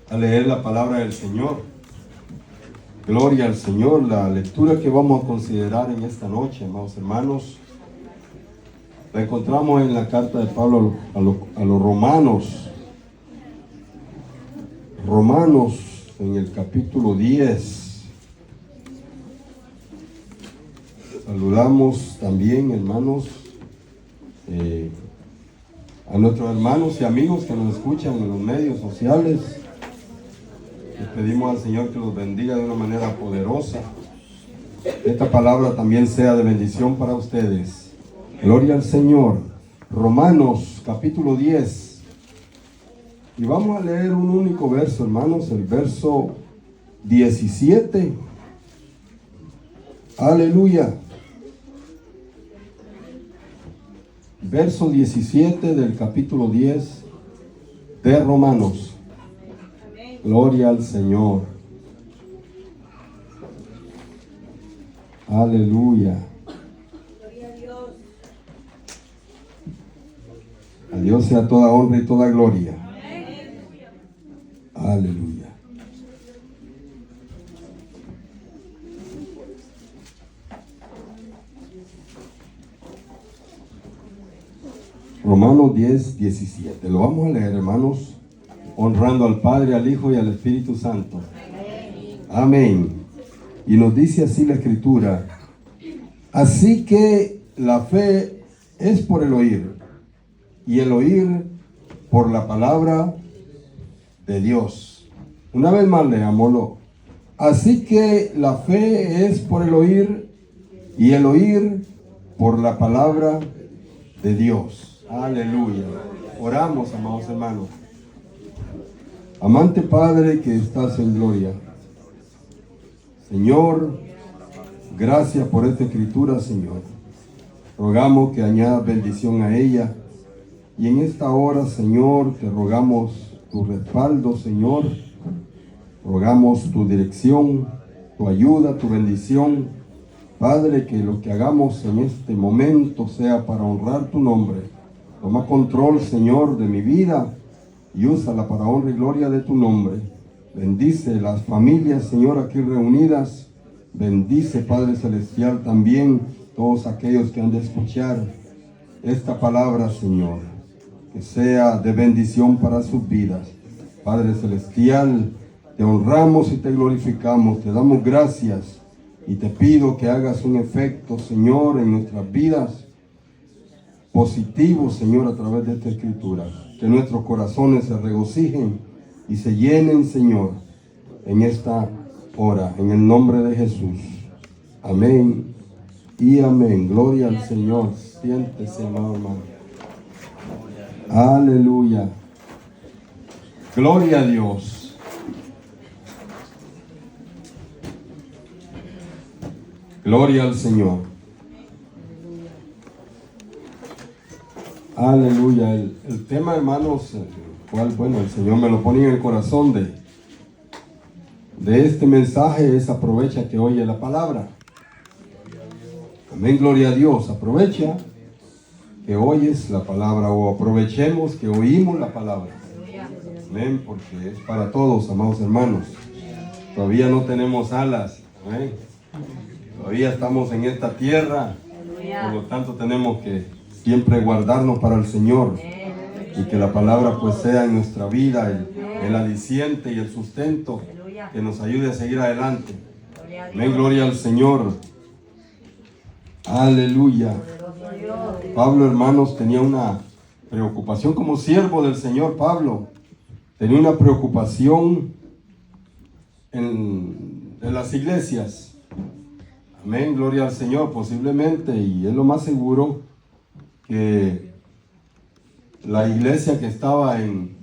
a leer la palabra del Señor. Gloria al Señor. La lectura que vamos a considerar en esta noche, amados hermanos, la encontramos en la carta de Pablo a los Romanos. Romanos, en el capítulo 10. Saludamos también, hermanos, a nuestros hermanos y amigos que nos escuchan en los medios sociales. Les pedimos al Señor que los bendiga de una manera poderosa. Que esta palabra también sea de bendición para ustedes. Gloria al Señor. Romanos capítulo 10. Y vamos a leer un único verso, hermanos, el verso 17. Aleluya. Verso 17 del capítulo 10 de Romanos. Gloria al Señor. Aleluya. Gloria a Dios. A Dios sea toda honra y toda gloria. Aleluya. Romanos 10, 17. Lo vamos a leer, hermanos, honrando al Padre, al Hijo y al Espíritu Santo. Amén. Y nos dice así la Escritura: así que la fe es por el oír, y el oír por la palabra de Dios. Una vez más leámoslo. Así que la fe es por el oír, y el oír por la palabra de Dios. Aleluya. Oramos, amados hermanos. Amante Padre que estás en gloria, Señor, gracias por esta escritura, Señor. Rogamos que añadas bendición a ella. Y en esta hora, Señor, te rogamos tu respaldo, Señor. Rogamos tu dirección, tu ayuda, tu bendición. Padre, que lo que hagamos en este momento sea para honrar tu nombre. Toma control, Señor, de mi vida y úsala para honra y gloria de tu nombre. Bendice las familias, Señor, aquí reunidas. Bendice, Padre Celestial, también todos aquellos que han de escuchar esta palabra, Señor. Que sea de bendición para sus vidas. Padre Celestial, te honramos y te glorificamos. Te damos gracias y te pido que hagas un efecto, Señor, en nuestras vidas. Positivo, Señor, a través de esta escritura. Que nuestros corazones se regocijen y se llenen, Señor, en esta hora, en el nombre de Jesús. Amén y amén. Gloria al Señor. Siéntese, amado hermano. Aleluya. Gloria a Dios. Gloria al Señor. Aleluya. El tema, hermanos, bueno, el Señor me lo pone en el corazón de este mensaje es: aprovecha que oye la palabra. Amén, gloria a Dios. Aprovecha que oyes la palabra, o aprovechemos que oímos la palabra. Amén, porque es para todos, amados hermanos. Todavía no tenemos alas. Amén. Todavía estamos en esta tierra. Por lo tanto tenemos que siempre guardarnos para el Señor, y que la palabra pues sea en nuestra vida el aliciente y el sustento que nos ayude a seguir adelante. Amén, gloria al Señor. Aleluya. Pablo, hermanos, tenía una preocupación como siervo del Señor. Pablo tenía una preocupación en las iglesias. Amén, gloria al Señor. Posiblemente, y es lo más seguro, que la iglesia que estaba en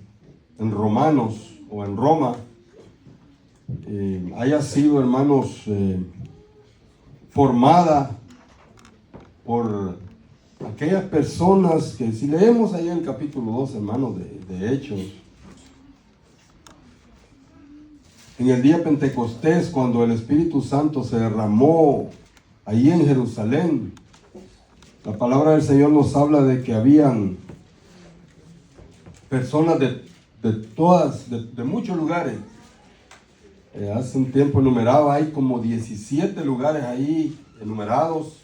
Romanos o en Roma haya sido, hermanos, formada por aquellas personas que, si leemos ahí en el capítulo 2, hermanos, de Hechos, en el día Pentecostés, cuando el Espíritu Santo se derramó ahí en Jerusalén, la palabra del Señor nos habla de que habían personas de de muchos lugares. Hace un tiempo enumeraba, hay como 17 lugares ahí enumerados,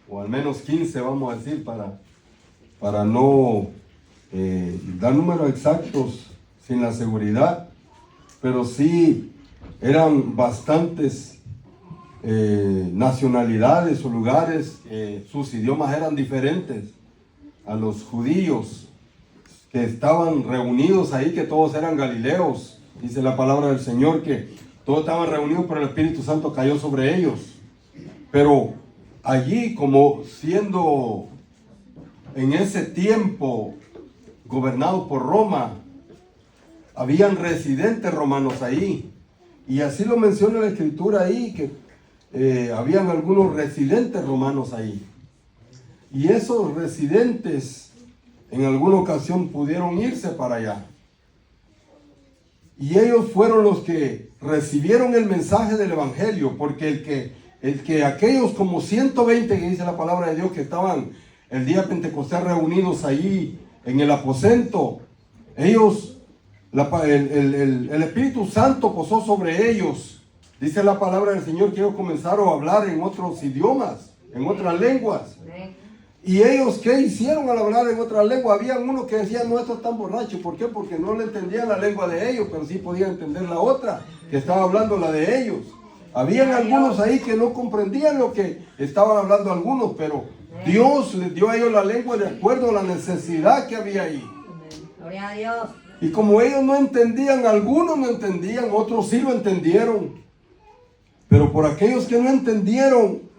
o al menos 15 vamos a decir, para no dar números exactos sin la seguridad, pero sí eran bastantes nacionalidades o lugares, sus idiomas eran diferentes a los judíos que estaban reunidos ahí, que todos eran galileos. Dice la palabra del Señor que todos estaban reunidos, pero el Espíritu Santo cayó sobre ellos. Pero allí, como siendo en ese tiempo gobernado por Roma, habían residentes romanos ahí. Y así lo menciona la Escritura ahí, que habían algunos residentes romanos ahí. Y esos residentes en alguna ocasión pudieron irse para allá. Y ellos fueron los que recibieron el mensaje del Evangelio, porque el que aquellos como 120 que dice la palabra de Dios que estaban el día de Pentecostés reunidos ahí en el aposento, ellos, el Espíritu Santo posó sobre ellos. Dice la palabra del Señor que ellos comenzaron a hablar en otros idiomas, en otras lenguas. Y ellos, ¿qué hicieron al hablar en otra lengua? Había uno que decía, no, estos están borrachos. ¿Por qué? Porque no le entendían la lengua de ellos, pero sí podían entender la otra, que estaba hablando la de ellos. Habían algunos ahí que no comprendían lo que estaban hablando algunos, pero Dios les dio a ellos la lengua de acuerdo a la necesidad que había ahí. Gloria a Dios. Y como ellos no entendían, algunos no entendían, otros sí lo entendieron. Pero por aquellos que no entendieron,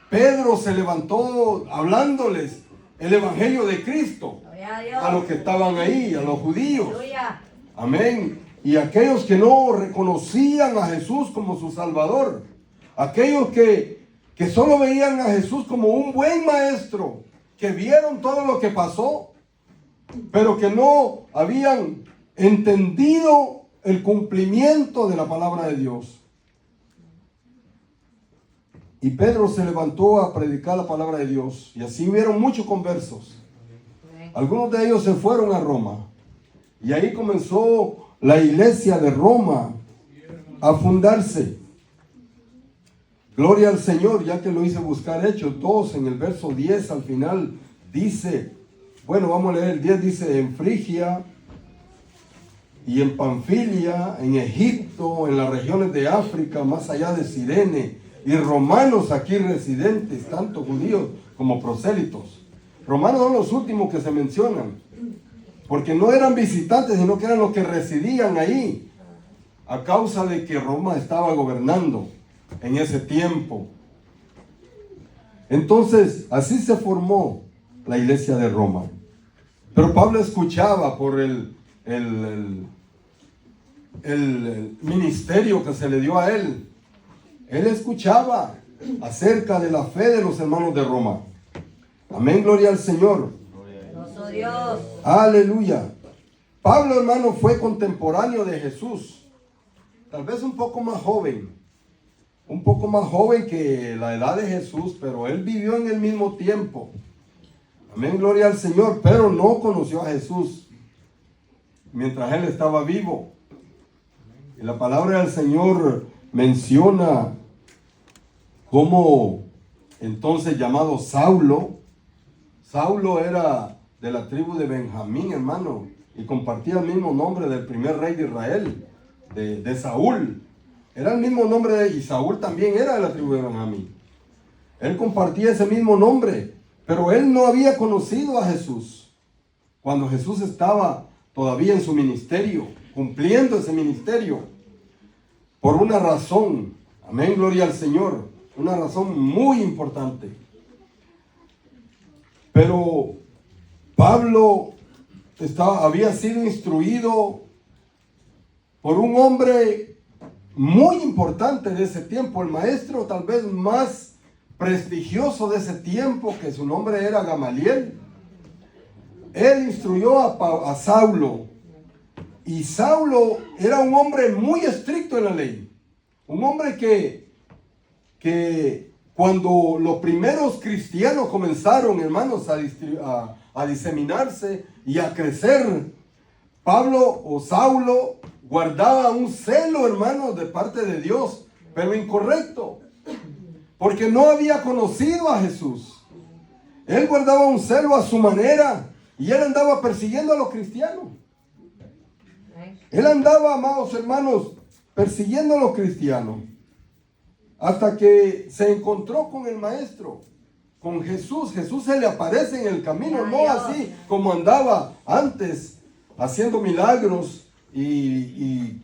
Pedro se levantó hablándoles el Evangelio de Cristo a los que estaban ahí, a los judíos. Amén. Y aquellos que no reconocían a Jesús como su Salvador, aquellos que solo veían a Jesús como un buen maestro, que vieron todo lo que pasó, pero que no habían entendido el cumplimiento de la palabra de Dios. Y Pedro se levantó a predicar la palabra de Dios. Y así hubieron muchos conversos. Algunos de ellos se fueron a Roma. Y ahí comenzó la iglesia de Roma a fundarse. Gloria al Señor, ya que lo hice buscar Hechos 2, en el verso 10 al final dice, bueno, vamos a leer el 10, dice, en Frigia y en Panfilia, en Egipto, en las regiones de África, más allá de Cirene, y romanos aquí residentes, tanto judíos como prosélitos. Romanos son los últimos que se mencionan, porque no eran visitantes, sino que eran los que residían ahí, a causa de que Roma estaba gobernando en ese tiempo. Entonces, así se formó la iglesia de Roma. Pero Pablo escuchaba por el ministerio que se le dio a él. Él escuchaba acerca de la fe de los hermanos de Roma. Amén, gloria al Señor. Gloria a Dios. Aleluya. Pablo, hermano, fue contemporáneo de Jesús. Tal vez un poco más joven. Un poco más joven que la edad de Jesús, pero él vivió en el mismo tiempo. Amén, gloria al Señor. Pero no conoció a Jesús mientras él estaba vivo. Y la palabra del Señor menciona cómo entonces llamado Saulo. Saulo era de la tribu de Benjamín, hermano, y compartía el mismo nombre del primer rey de Israel, de Saúl. Era el mismo nombre y Saúl también era de la tribu de Benjamín. Él compartía ese mismo nombre, pero él no había conocido a Jesús cuando Jesús estaba todavía en su ministerio, cumpliendo ese ministerio. Por una razón, amén, gloria al Señor, una razón muy importante. Pero Pablo había sido instruido por un hombre muy importante de ese tiempo, el maestro tal vez más prestigioso de ese tiempo, que su nombre era Gamaliel. Él instruyó a Saulo. Y Saulo era un hombre muy estricto en la ley. Un hombre que cuando los primeros cristianos comenzaron, hermanos, a diseminarse y a crecer, Pablo o Saulo guardaba un celo, hermanos, de parte de Dios, pero incorrecto, porque no había conocido a Jesús. Él guardaba un celo a su manera y él andaba persiguiendo a los cristianos. Él andaba, amados hermanos, persiguiendo a los cristianos hasta que se encontró con el maestro, con Jesús. Jesús se le aparece en el camino, no así como andaba antes, haciendo milagros y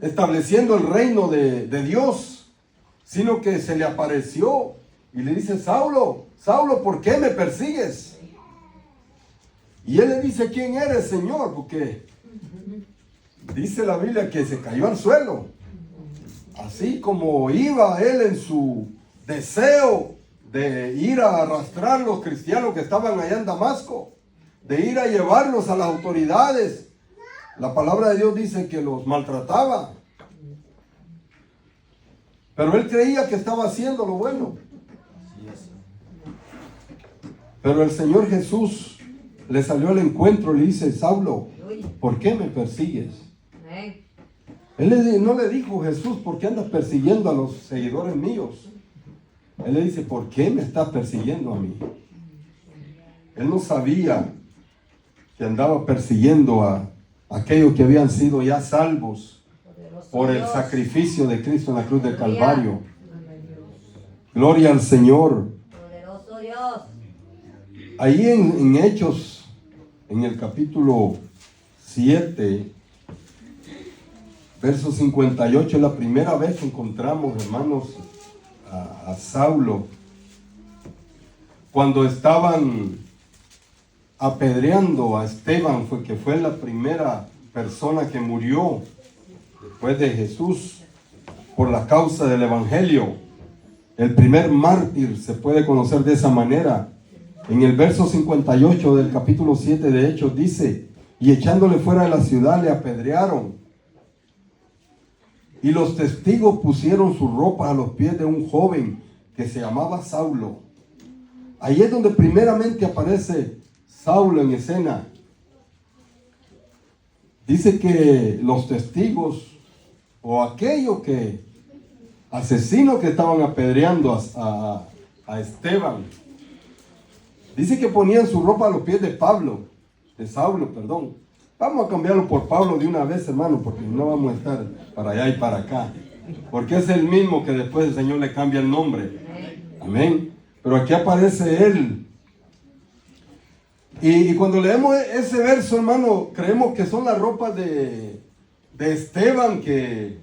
estableciendo el reino de Dios, sino que se le apareció y le dice: Saulo, Saulo, ¿por qué me persigues? Y él le dice: ¿quién eres, Señor? Porque dice la Biblia que se cayó al suelo. Así como iba él en su deseo de ir a arrastrar los cristianos que estaban allá en Damasco, de ir a llevarlos a las autoridades. La palabra de Dios dice que los maltrataba. Pero él creía que estaba haciendo lo bueno. Pero el Señor Jesús le salió al encuentro y le dice: Saulo, ¿por qué me persigues? No le dijo Jesús: ¿por qué andas persiguiendo a los seguidores míos? Él le dice: ¿por qué me estás persiguiendo a mí? Él no sabía que andaba persiguiendo a aquellos que habían sido ya salvos por el sacrificio de Cristo en la cruz del Calvario. Gloria al Señor. Poderoso Dios. Ahí en Hechos, en el capítulo 7, verso 58, es la primera vez que encontramos, hermanos, a Saulo. Cuando estaban apedreando a Esteban, que fue la primera persona que murió después de Jesús por la causa del evangelio. El primer mártir se puede conocer de esa manera. En el verso 58 del capítulo 7 de Hechos dice: y echándole fuera de la ciudad le apedrearon. Y los testigos pusieron sus ropas a los pies de un joven que se llamaba Saulo. Ahí es donde primeramente aparece Saulo en escena. Dice que los testigos, o aquellos asesinos que estaban apedreando a Esteban, dice que ponían su ropa a los pies de Saulo, perdón. Vamos a cambiarlo por Pablo de una vez, hermano, porque no vamos a estar para allá y para acá. Porque es el mismo que después el Señor le cambia el nombre. Amén. Pero aquí aparece él. Y cuando leemos ese verso, hermano, creemos que son las ropas de Esteban, que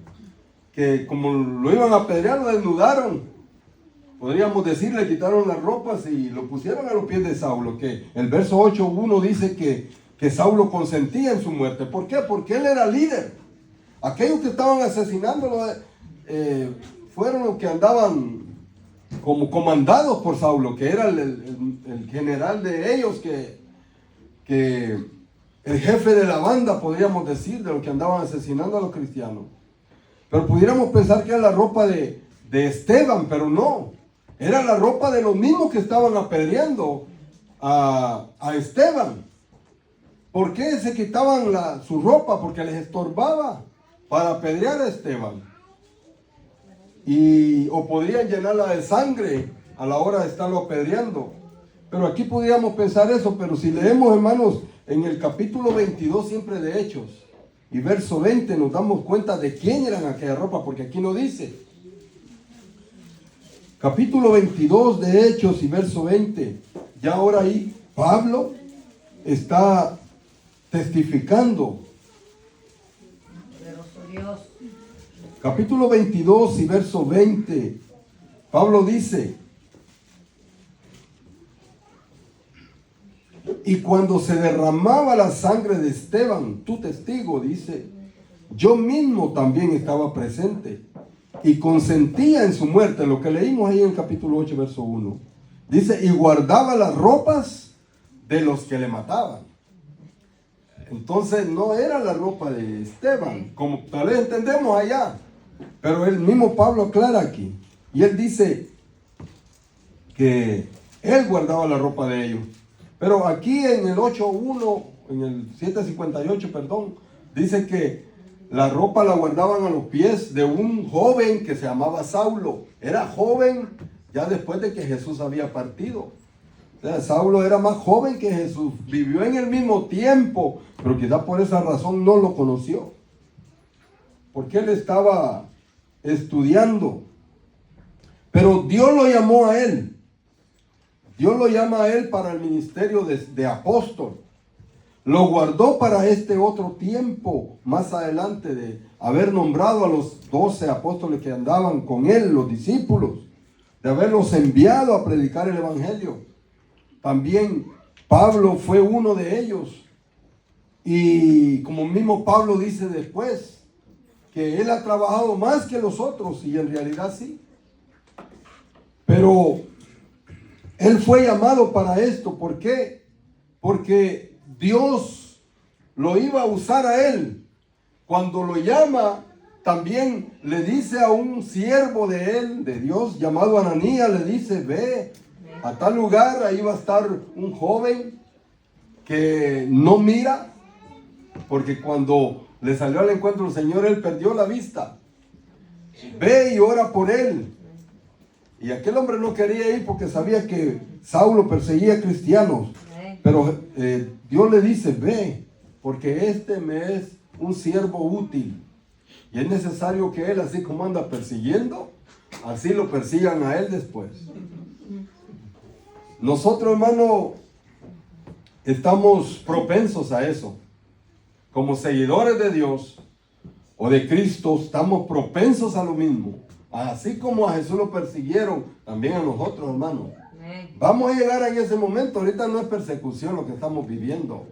como lo iban a apedrear, lo desnudaron. Podríamos decir, le quitaron las ropas y lo pusieron a los pies de Saulo. Que el verso 8:1 dice que Saulo consentía en su muerte. ¿Por qué? Porque él era líder. Aquellos que estaban asesinándolo fueron los que andaban como comandados por Saulo, que era el general de ellos, que el jefe de la banda, podríamos decir, de los que andaban asesinando a los cristianos. Pero pudiéramos pensar que era la ropa de Esteban, pero no. Era la ropa de los mismos que estaban apedreando a Esteban. ¿Por qué se quitaban su ropa? Porque les estorbaba para apedrear a Esteban. O podrían llenarla de sangre a la hora de estarlo apedreando. Pero aquí podríamos pensar eso, pero si leemos, hermanos, en el capítulo 22 siempre de Hechos, y verso 20, nos damos cuenta de quién eran aquella ropa, porque aquí no dice. Capítulo 22 de Hechos y verso 20. Ya ahora ahí Pablo está testificando. Poderoso Dios. Capítulo 22 y verso 20. Pablo dice: y cuando se derramaba la sangre de Esteban, tu testigo, dice, yo mismo también estaba presente y consentía en su muerte. Lo que leímos ahí en el capítulo 8, verso 1. Dice, y guardaba las ropas de los que le mataban. Entonces no era la ropa de Esteban, como tal vez entendemos allá. Pero el mismo Pablo aclara aquí. Y él dice que él guardaba la ropa de ellos. Pero aquí en el 8.1 en el 7:58, perdón, dice que la ropa la guardaban a los pies de un joven que se llamaba Saulo. Era joven ya después de que Jesús había partido. O sea, Saulo era más joven que Jesús, vivió en el mismo tiempo, pero quizá por esa razón no lo conoció. Porque él estaba estudiando. Pero Dios lo llamó a él. Dios lo llama a él para el ministerio de apóstol. Lo guardó para este otro tiempo, más adelante de haber nombrado a los 12 apóstoles que andaban con él, los discípulos, de haberlos enviado a predicar el evangelio. También Pablo fue uno de ellos. Y como mismo Pablo dice después, que él ha trabajado más que los otros, y en realidad sí. Pero él fue llamado para esto. ¿Por qué? Porque Dios lo iba a usar a él. Cuando lo llama, también le dice a un siervo de él, de Dios, llamado Ananías, le dice: ve a tal lugar, ahí va a estar un joven que no mira, porque cuando le salió al encuentro el Señor, él perdió la vista. Ve y ora por él. Y aquel hombre no quería ir porque sabía que Saulo perseguía cristianos. Pero Dios le dice: ve, porque este me es un siervo útil. Y es necesario que él, así como anda persiguiendo, así lo persigan a él después. Nosotros, hermano, estamos propensos a eso. Como seguidores de Dios o de Cristo, estamos propensos a lo mismo. Así como a Jesús lo persiguieron, también a nosotros, hermano. Vamos a llegar en ese momento. Ahorita no es persecución lo que estamos viviendo,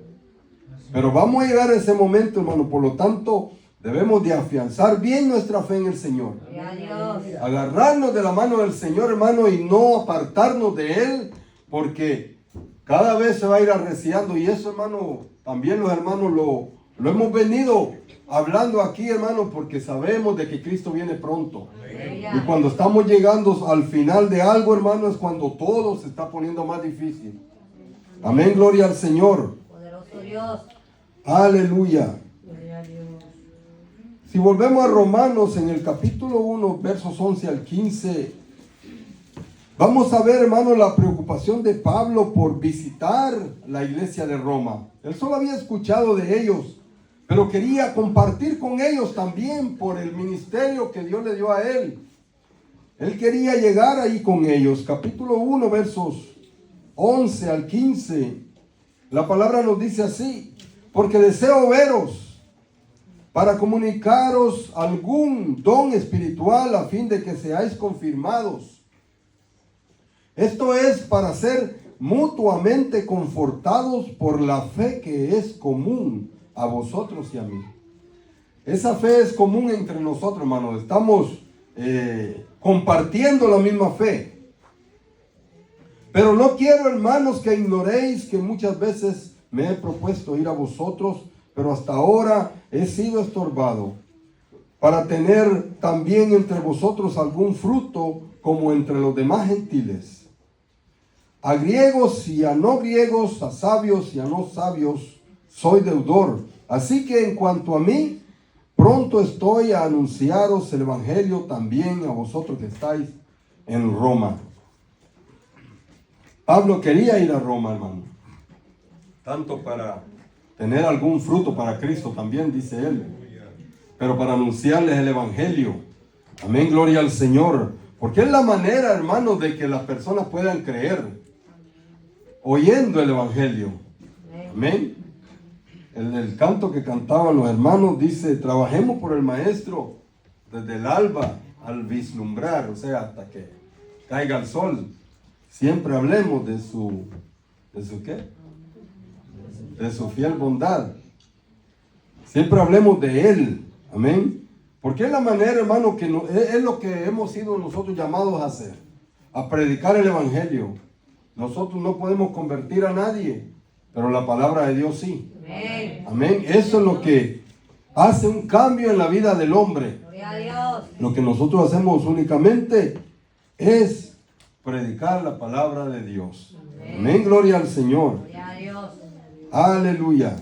pero vamos a llegar a ese momento, hermano. Por lo tanto, debemos de afianzar bien nuestra fe en el Señor. Agarrarnos de la mano del Señor, hermano, y no apartarnos de Él, porque cada vez se va a ir arreciando. Y eso, hermano, también los hermanos lo hemos venido hablando aquí, hermano, porque sabemos de que Cristo viene pronto. Y cuando estamos llegando al final de algo, hermano, es cuando todo se está poniendo más difícil. Amén, gloria al Señor. Poderoso Dios. Aleluya. Si volvemos a Romanos en el capítulo 1, versos 11 al 15, vamos a ver, hermano, la preocupación de Pablo por visitar la iglesia de Roma. Él solo había escuchado de ellos, pero quería compartir con ellos también por el ministerio que Dios le dio a él. Él quería llegar ahí con ellos. Capítulo 1, versos 11 al 15. La palabra nos dice así: porque deseo veros para comunicaros algún don espiritual a fin de que seáis confirmados. Esto es para ser mutuamente confortados por la fe que es común a vosotros y a mí. Esa fe es común entre nosotros, hermanos. Estamos compartiendo la misma fe. Pero no quiero, hermanos, que ignoréis que muchas veces me he propuesto ir a vosotros, pero hasta ahora he sido estorbado, para tener también entre vosotros algún fruto como entre los demás gentiles. A griegos y a no griegos, a sabios y a no sabios, soy deudor. Así que en cuanto a mí, pronto estoy a anunciaros el evangelio también a vosotros que estáis en Roma. Pablo quería ir a Roma, hermano, tanto para tener algún fruto para Cristo también, dice él, pero para anunciarles el evangelio. Amén, gloria al Señor, porque es la manera, hermano, de que las personas puedan creer, oyendo el evangelio. Amén. El canto que cantaban los hermanos dice: trabajemos por el maestro desde el alba al vislumbrar, o sea, hasta que caiga el sol. Siempre hablemos de su ¿qué? De su fiel bondad. Siempre hablemos de él. Amén. Porque es la manera, hermano, que es lo que hemos sido nosotros llamados a hacer, a predicar el evangelio. Nosotros no podemos convertir a nadie, pero la palabra de Dios sí. Amén. Amén. Eso es lo que hace un cambio en la vida del hombre. Gloria a Dios. Lo que nosotros hacemos únicamente es predicar la palabra de Dios. Amén. Amén. Gloria al Señor. Gloria a Dios. Aleluya.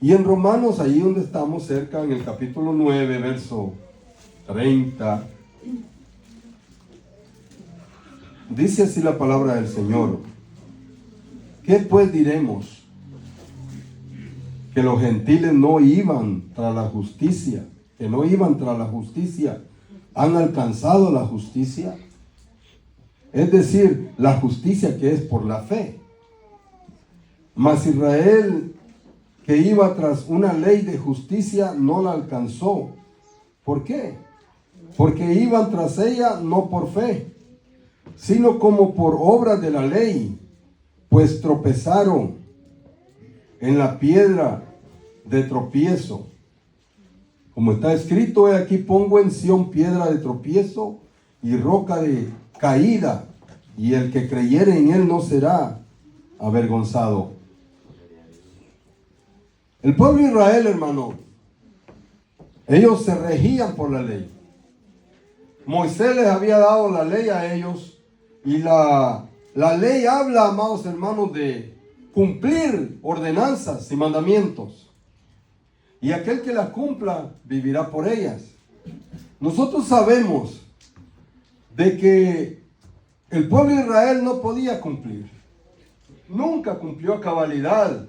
Y en Romanos, ahí donde estamos cerca, en el capítulo 9, verso 30, dice así la palabra del Señor. ¿Qué pues diremos? Que los gentiles no iban tras la justicia, que no iban tras la justicia, han alcanzado la justicia. Es decir, la justicia que es por la fe. Mas Israel, que iba tras una ley de justicia, no la alcanzó. ¿Por qué? Porque iban tras ella no por fe, sino como por obra de la ley, pues tropezaron en la piedra de tropiezo. Como está escrito, he aquí pongo en Sión piedra de tropiezo y roca de caída, y el que creyere en él no será avergonzado. El pueblo de Israel, hermano, ellos se regían por la ley. Moisés les había dado la ley a ellos, y la ley habla, amados hermanos, de cumplir ordenanzas y mandamientos. Y aquel que las cumpla vivirá por ellas. Nosotros sabemos de que el pueblo de Israel no podía cumplir. Nunca cumplió a cabalidad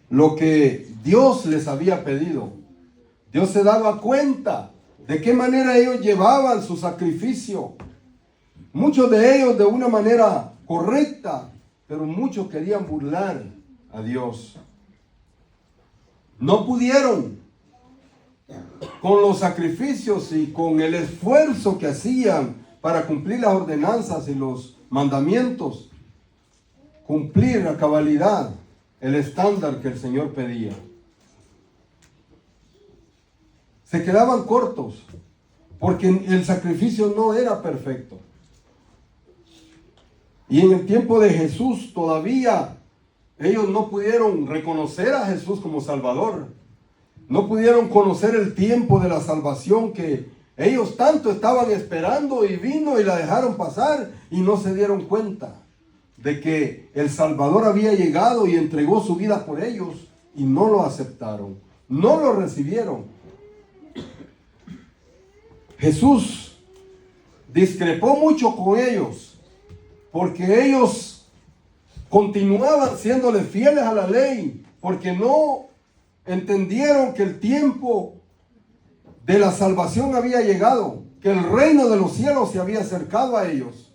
lo que Dios les había pedido. Dios se daba cuenta de qué manera ellos llevaban su sacrificio. Muchos de ellos de una manera correcta, pero muchos querían burlar a Dios. No pudieron con los sacrificios y con el esfuerzo que hacían para cumplir las ordenanzas y los mandamientos, cumplir a cabalidad el estándar que el Señor pedía. Se quedaban cortos porque el sacrificio no era perfecto. Y en el tiempo de Jesús todavía ellos no pudieron reconocer a Jesús como Salvador. No pudieron conocer el tiempo de la salvación que ellos tanto estaban esperando, y vino y la dejaron pasar y no se dieron cuenta de que el Salvador había llegado y entregó su vida por ellos, y no lo aceptaron, no lo recibieron. Jesús discrepó mucho con ellos porque ellos continuaban siéndole fieles a la ley, porque no entendieron que el tiempo de la salvación había llegado, que el reino de los cielos se había acercado a ellos,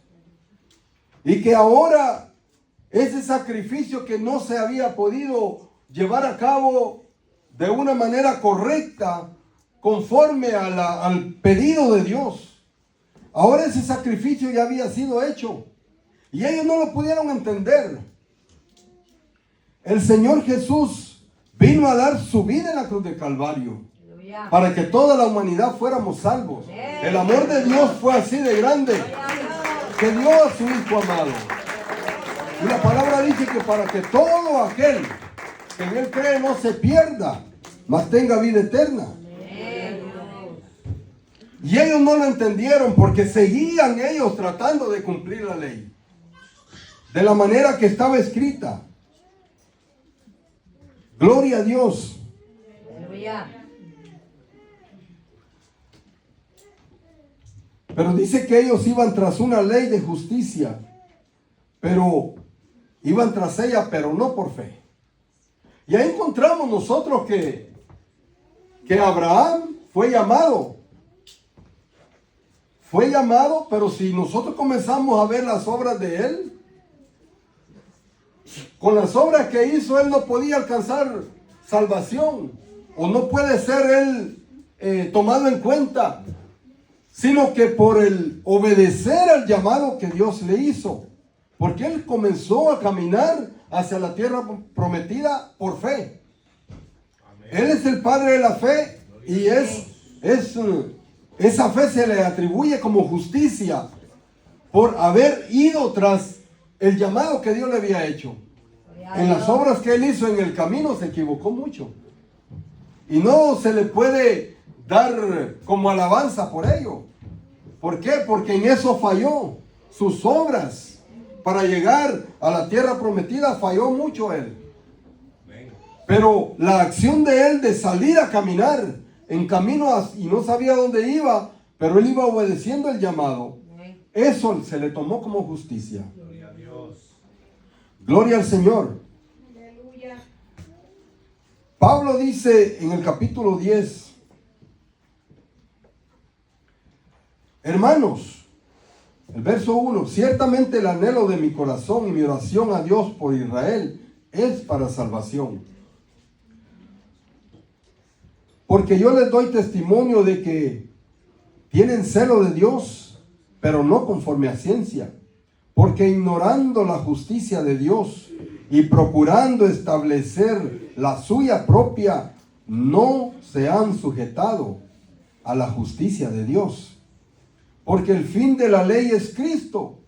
y que ahora ese sacrificio que no se había podido llevar a cabo de una manera correcta, conforme al pedido de Dios, ahora ese sacrificio ya había sido hecho, y ellos no lo pudieron entender. El Señor Jesús vino a dar su vida en la cruz del Calvario para que toda la humanidad fuéramos salvos. El amor de Dios fue así de grande que dio a su Hijo amado. Y la palabra dice que para que todo aquel que en Él cree no se pierda, mas tenga vida eterna. Y ellos no lo entendieron porque seguían ellos tratando de cumplir la ley de la manera que estaba escrita. Gloria a Dios. Pero dice que ellos iban tras una ley de justicia, pero iban tras ella, pero no por fe. Y ahí encontramos nosotros que Abraham fue llamado, pero si nosotros comenzamos a ver las obras de él, con las obras que hizo, él no podía alcanzar salvación, o no puede ser él tomado en cuenta, sino que por el obedecer al llamado que Dios le hizo, porque él comenzó a caminar hacia la tierra prometida por fe. Él es el padre de la fe, y esa fe se le atribuye como justicia por haber ido tras el llamado que Dios le había hecho. En las obras que él hizo en el camino se equivocó mucho, y no se le puede dar como alabanza por ello. ¿Por qué? Porque en eso falló. Sus obras para llegar a la tierra prometida, falló mucho él. Pero la acción de él de salir a caminar en camino y no sabía dónde iba, pero él iba obedeciendo el llamado. Eso se le tomó como justicia. Gloria a Dios. Gloria al Señor. Aleluya. Pablo dice en el capítulo 10, hermanos, el verso 1, ciertamente el anhelo de mi corazón y mi oración a Dios por Israel es para salvación. Porque yo les doy testimonio de que tienen celo de Dios, pero no conforme a ciencia. Porque ignorando la justicia de Dios y procurando establecer la suya propia, no se han sujetado a la justicia de Dios. Porque el fin de la ley es Cristo,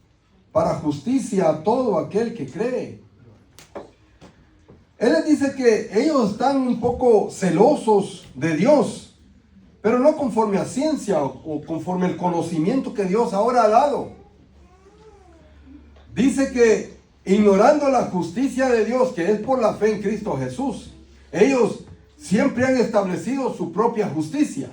para justicia a todo aquel que cree. Él les dice que ellos están un poco celosos de Dios, pero no conforme a ciencia o conforme al conocimiento que Dios ahora ha dado. Dice que ignorando la justicia de Dios, que es por la fe en Cristo Jesús, ellos siempre han establecido su propia justicia,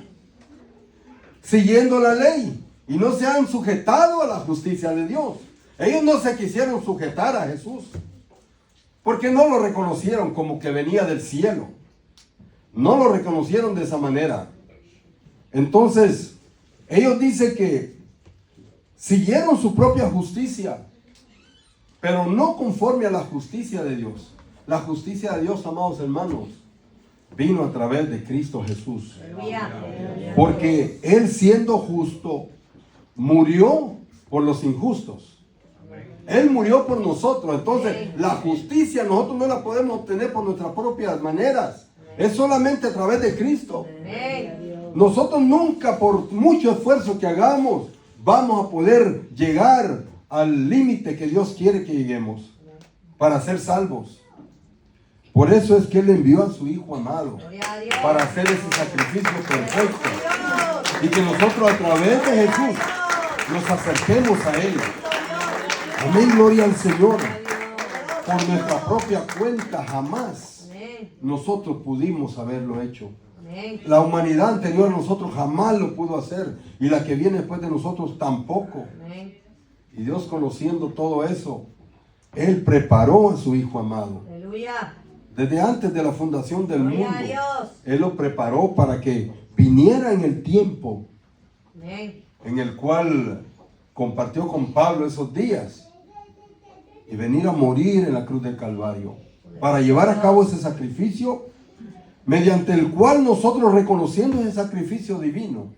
siguiendo la ley, y no se han sujetado a la justicia de Dios. Ellos no se quisieron sujetar a Jesús, porque no lo reconocieron como que venía del cielo. No lo reconocieron de esa manera. Entonces, ellos dicen que siguieron su propia justicia, pero no conforme a la justicia de Dios. La justicia de Dios, amados hermanos, vino a través de Cristo Jesús. Aleluya. Porque Él, siendo justo, murió por los injustos. Él murió por nosotros. Entonces, la justicia nosotros no la podemos obtener por nuestras propias maneras. Es solamente a través de Cristo. Nosotros nunca, por mucho esfuerzo que hagamos, vamos a poder llegar al límite que Dios quiere que lleguemos para ser salvos. Por eso es que Él envió a su Hijo amado para hacer ese sacrificio perfecto, y que nosotros a través de Jesús nos acerquemos a Él. Amén, gloria al Señor. Por nuestra propia cuenta jamás nosotros pudimos haberlo hecho. La humanidad anterior a nosotros jamás lo pudo hacer, y la que viene después de nosotros tampoco. Y Dios, conociendo todo eso, Él preparó a su Hijo amado. Aleluya. Desde antes de la fundación del Gloria mundo, a Dios. Él lo preparó para que viniera en el tiempo Amén. en el cual compartió con Pablo esos días, y venir a morir en la cruz del Calvario, para llevar a cabo ese sacrificio, mediante el cual nosotros, reconociendo ese sacrificio divino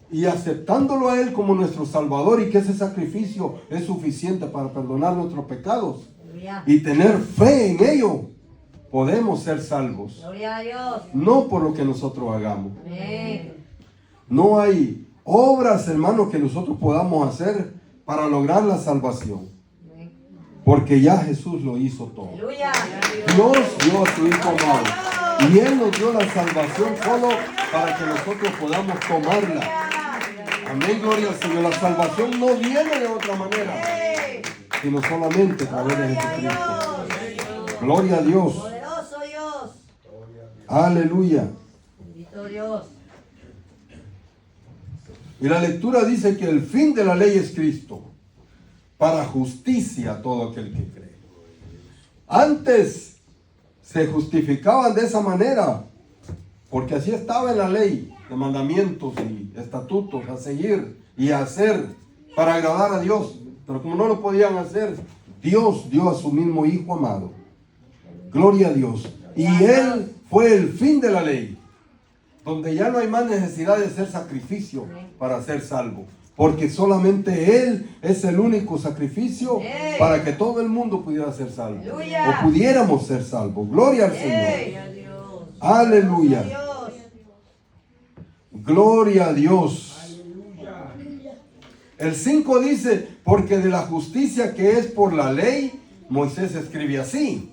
y aceptándolo a Él como nuestro Salvador, y que ese sacrificio es suficiente para perdonar nuestros pecados Aleluya. y tener fe en ello, podemos ser salvos. Gloria a Dios. No por lo que nosotros hagamos. Amén. No hay obras, hermanos, que nosotros podamos hacer para lograr la salvación, Amén. porque ya Jesús lo hizo todo. Aleluya. Dios dio a su Hijo amado, y Él nos dio la salvación solo para que nosotros podamos tomarla. Amén, gloria al Señor. La salvación no viene de otra manera, sino solamente a través de Jesucristo. Gloria a Dios. Poderoso Dios. Aleluya. Bendito Dios. Y la lectura dice que el fin de la ley es Cristo, para justicia a todo aquel que cree. Antes se justificaban de esa manera, porque así estaba en la ley, de mandamientos y estatutos a seguir y a hacer para agradar a Dios. Pero como no lo podían hacer, Dios dio a su mismo Hijo amado. Gloria a Dios. Y Él fue el fin de la ley, donde ya no hay más necesidad de hacer sacrificio para ser salvo, porque solamente Él es el único sacrificio para que todo el mundo pudiera ser salvo, o pudiéramos ser salvos. Gloria al Señor. Aleluya. Gloria a Dios. El 5 dice, porque de la justicia que es por la ley, Moisés escribe así.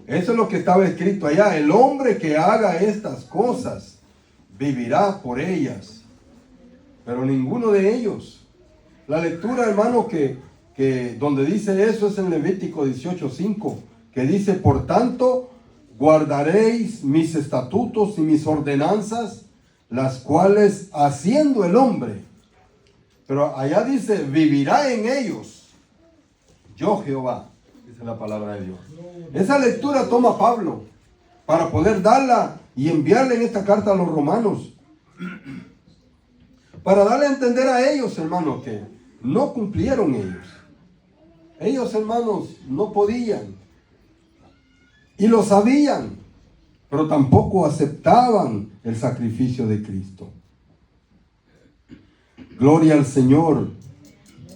Eso es lo que estaba escrito allá. El hombre que haga estas cosas vivirá por ellas. Pero ninguno de ellos. La lectura, hermano, que que donde dice eso es en Levítico 18:5, que dice, por tanto, guardaréis mis estatutos y mis ordenanzas, las cuales haciendo el hombre, pero allá dice, vivirá en ellos, yo Jehová, dice la palabra de Dios. Esa lectura toma Pablo para poder darla y enviarle en esta carta a los romanos, para darle a entender a ellos, hermanos, que no cumplieron ellos. Ellos, hermanos, no podían. Y lo sabían, pero tampoco aceptaban el sacrificio de Cristo. Gloria al Señor.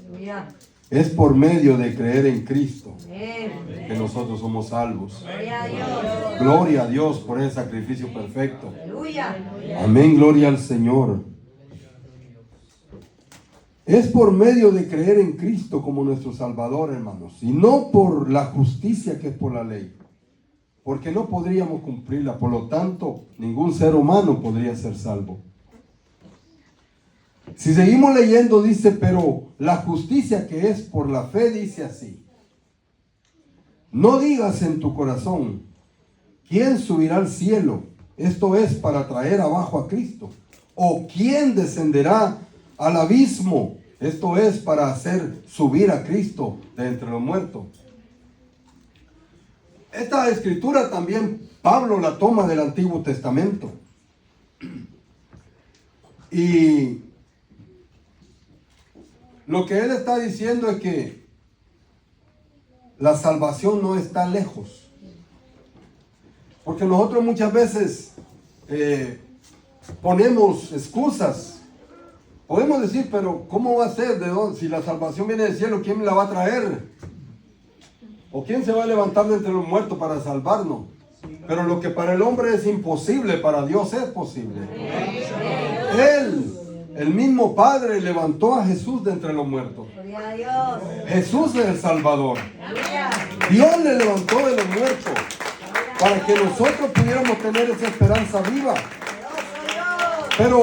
Aleluya. Es por medio de creer en Cristo Amén. que nosotros somos salvos. Gloria a Dios. Gloria a Dios por ese sacrificio perfecto. Aleluya. Amén, gloria al Señor. Es por medio de creer en Cristo como nuestro Salvador, hermanos, y no por la justicia que es por la ley, porque no podríamos cumplirla, por lo tanto, ningún ser humano podría ser salvo. Si seguimos leyendo, dice, pero la justicia que es por la fe dice así, no digas en tu corazón, ¿quién subirá al cielo? Esto es para traer abajo a Cristo. ¿O quién descenderá al abismo? Esto es para hacer subir a Cristo de entre los muertos. Esta escritura también Pablo la toma del Antiguo Testamento. Y lo que él está diciendo es que la salvación no está lejos. Porque nosotros muchas veces ponemos excusas. Podemos decir, pero ¿cómo va a ser? ¿De dónde? Si la salvación viene del cielo, ¿quién la va a traer? ¿O quién se va a levantar de entre los muertos para salvarnos? Pero lo que para el hombre es imposible, para Dios es posible. Él, el mismo Padre, levantó a Jesús de entre los muertos. Gloria a Dios. Jesús es el Salvador. Aleluya. Dios le levantó de los muertos para que nosotros pudiéramos tener esa esperanza viva. Pero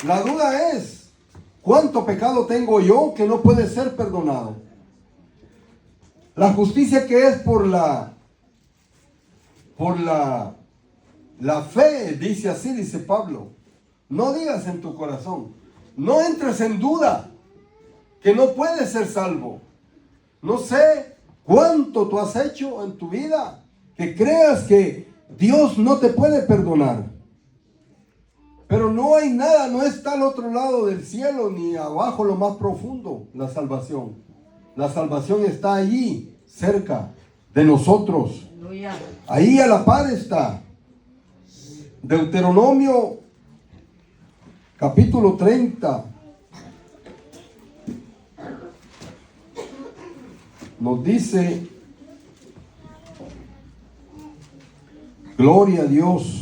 la duda es, ¿cuánto pecado tengo yo que no puede ser perdonado? La justicia que es por la fe, dice así, dice Pablo. No digas en tu corazón, no entres en duda que no puedes ser salvo. No sé cuánto tú has hecho en tu vida que creas que Dios no te puede perdonar. Pero no hay nada, no está al otro lado del cielo ni abajo lo más profundo, la salvación. La salvación está allí, cerca de nosotros. Aleluya. Ahí a la par está. Deuteronomio capítulo 30. Nos dice, gloria a Dios.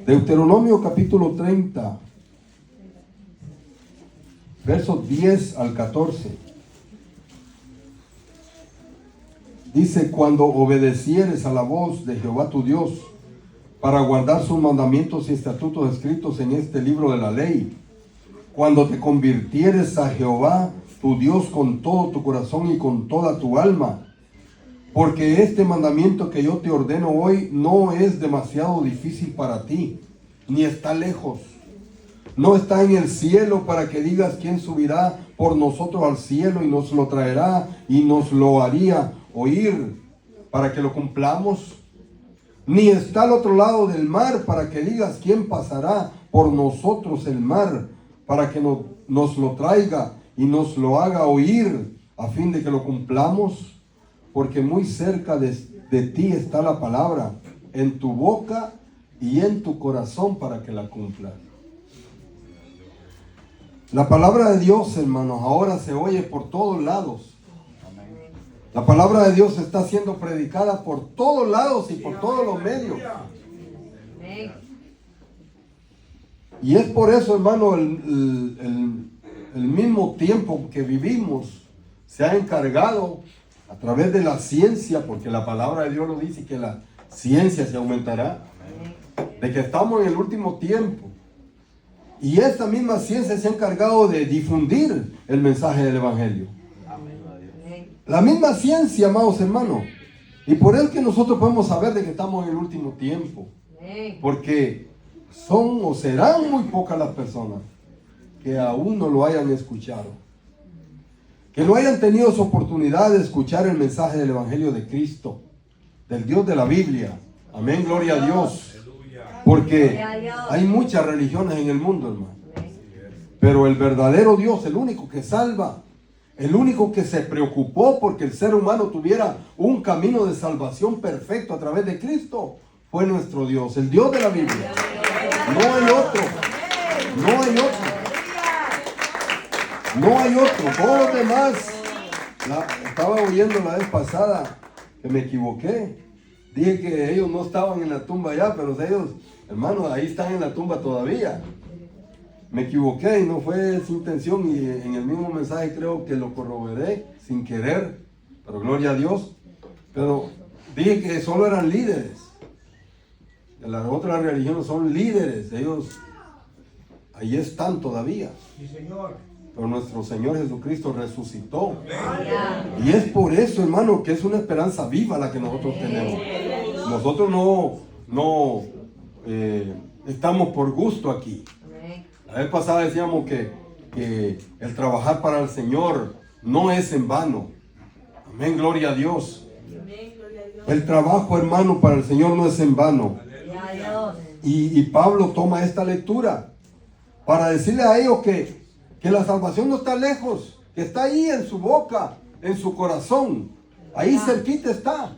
Deuteronomio capítulo 30, versos 10 al 14. Dice, cuando obedecieres a la voz de Jehová tu Dios, para guardar sus mandamientos y estatutos escritos en este libro de la ley, cuando te convirtieres a Jehová tu Dios con todo tu corazón y con toda tu alma, porque este mandamiento que yo te ordeno hoy no es demasiado difícil para ti, ni está lejos. No está en el cielo para que digas quién subirá por nosotros al cielo y nos lo traerá y nos lo haría oír para que lo cumplamos. Ni está al otro lado del mar para que digas quién pasará por nosotros el mar para que nos lo traiga y nos lo haga oír a fin de que lo cumplamos. Porque muy cerca de ti está la palabra, en tu boca y en tu corazón para que la cumplas. La palabra de Dios, hermanos, ahora se oye por todos lados. La palabra de Dios está siendo predicada por todos lados y por todos los medios. Amén. Y es por eso, hermano, el mismo tiempo que vivimos se ha encargado a través de la ciencia, porque la palabra de Dios lo dice que la ciencia se aumentará, de que estamos en el último tiempo. Y esta misma ciencia se ha encargado de difundir el mensaje del Evangelio. Amén. La misma ciencia, amados hermanos. Y por eso que nosotros podemos saber de que estamos en el último tiempo. Amén. Porque son o serán muy pocas las personas que aún no lo hayan escuchado. Que no hayan tenido esa oportunidad de escuchar el mensaje del Evangelio de Cristo, del Dios de la Biblia. Amén, gloria a Dios. Porque hay muchas religiones en el mundo, hermano. Pero el verdadero Dios, el único que salva, el único que se preocupó porque el ser humano tuviera un camino de salvación perfecto a través de Cristo, fue nuestro Dios, el Dios de la Biblia. No hay otro. No hay otro. No hay otro. Todos los demás. Estaba oyendo la vez pasada que me equivoqué. Dije que ellos no estaban en la tumba ya, pero ellos, hermanos, ahí están en la tumba todavía. Me equivoqué y no fue sin intención, y en el mismo mensaje creo que lo corroboré sin querer, pero gloria a Dios. Pero dije que solo eran líderes. De las otras religiones son líderes, ellos ahí están todavía. Sí, Señor. Pero nuestro Señor Jesucristo resucitó. Y es por eso, hermano, que es una esperanza viva la que nosotros tenemos. Nosotros no estamos por gusto aquí. La vez pasada decíamos que el trabajar para el Señor no es en vano. Amén, gloria a Dios. El trabajo, hermano, para el Señor no es en vano. Y Pablo toma esta lectura para decirle a ellos que la salvación no está lejos, que está ahí en su boca, en su corazón. Ahí cerquita está.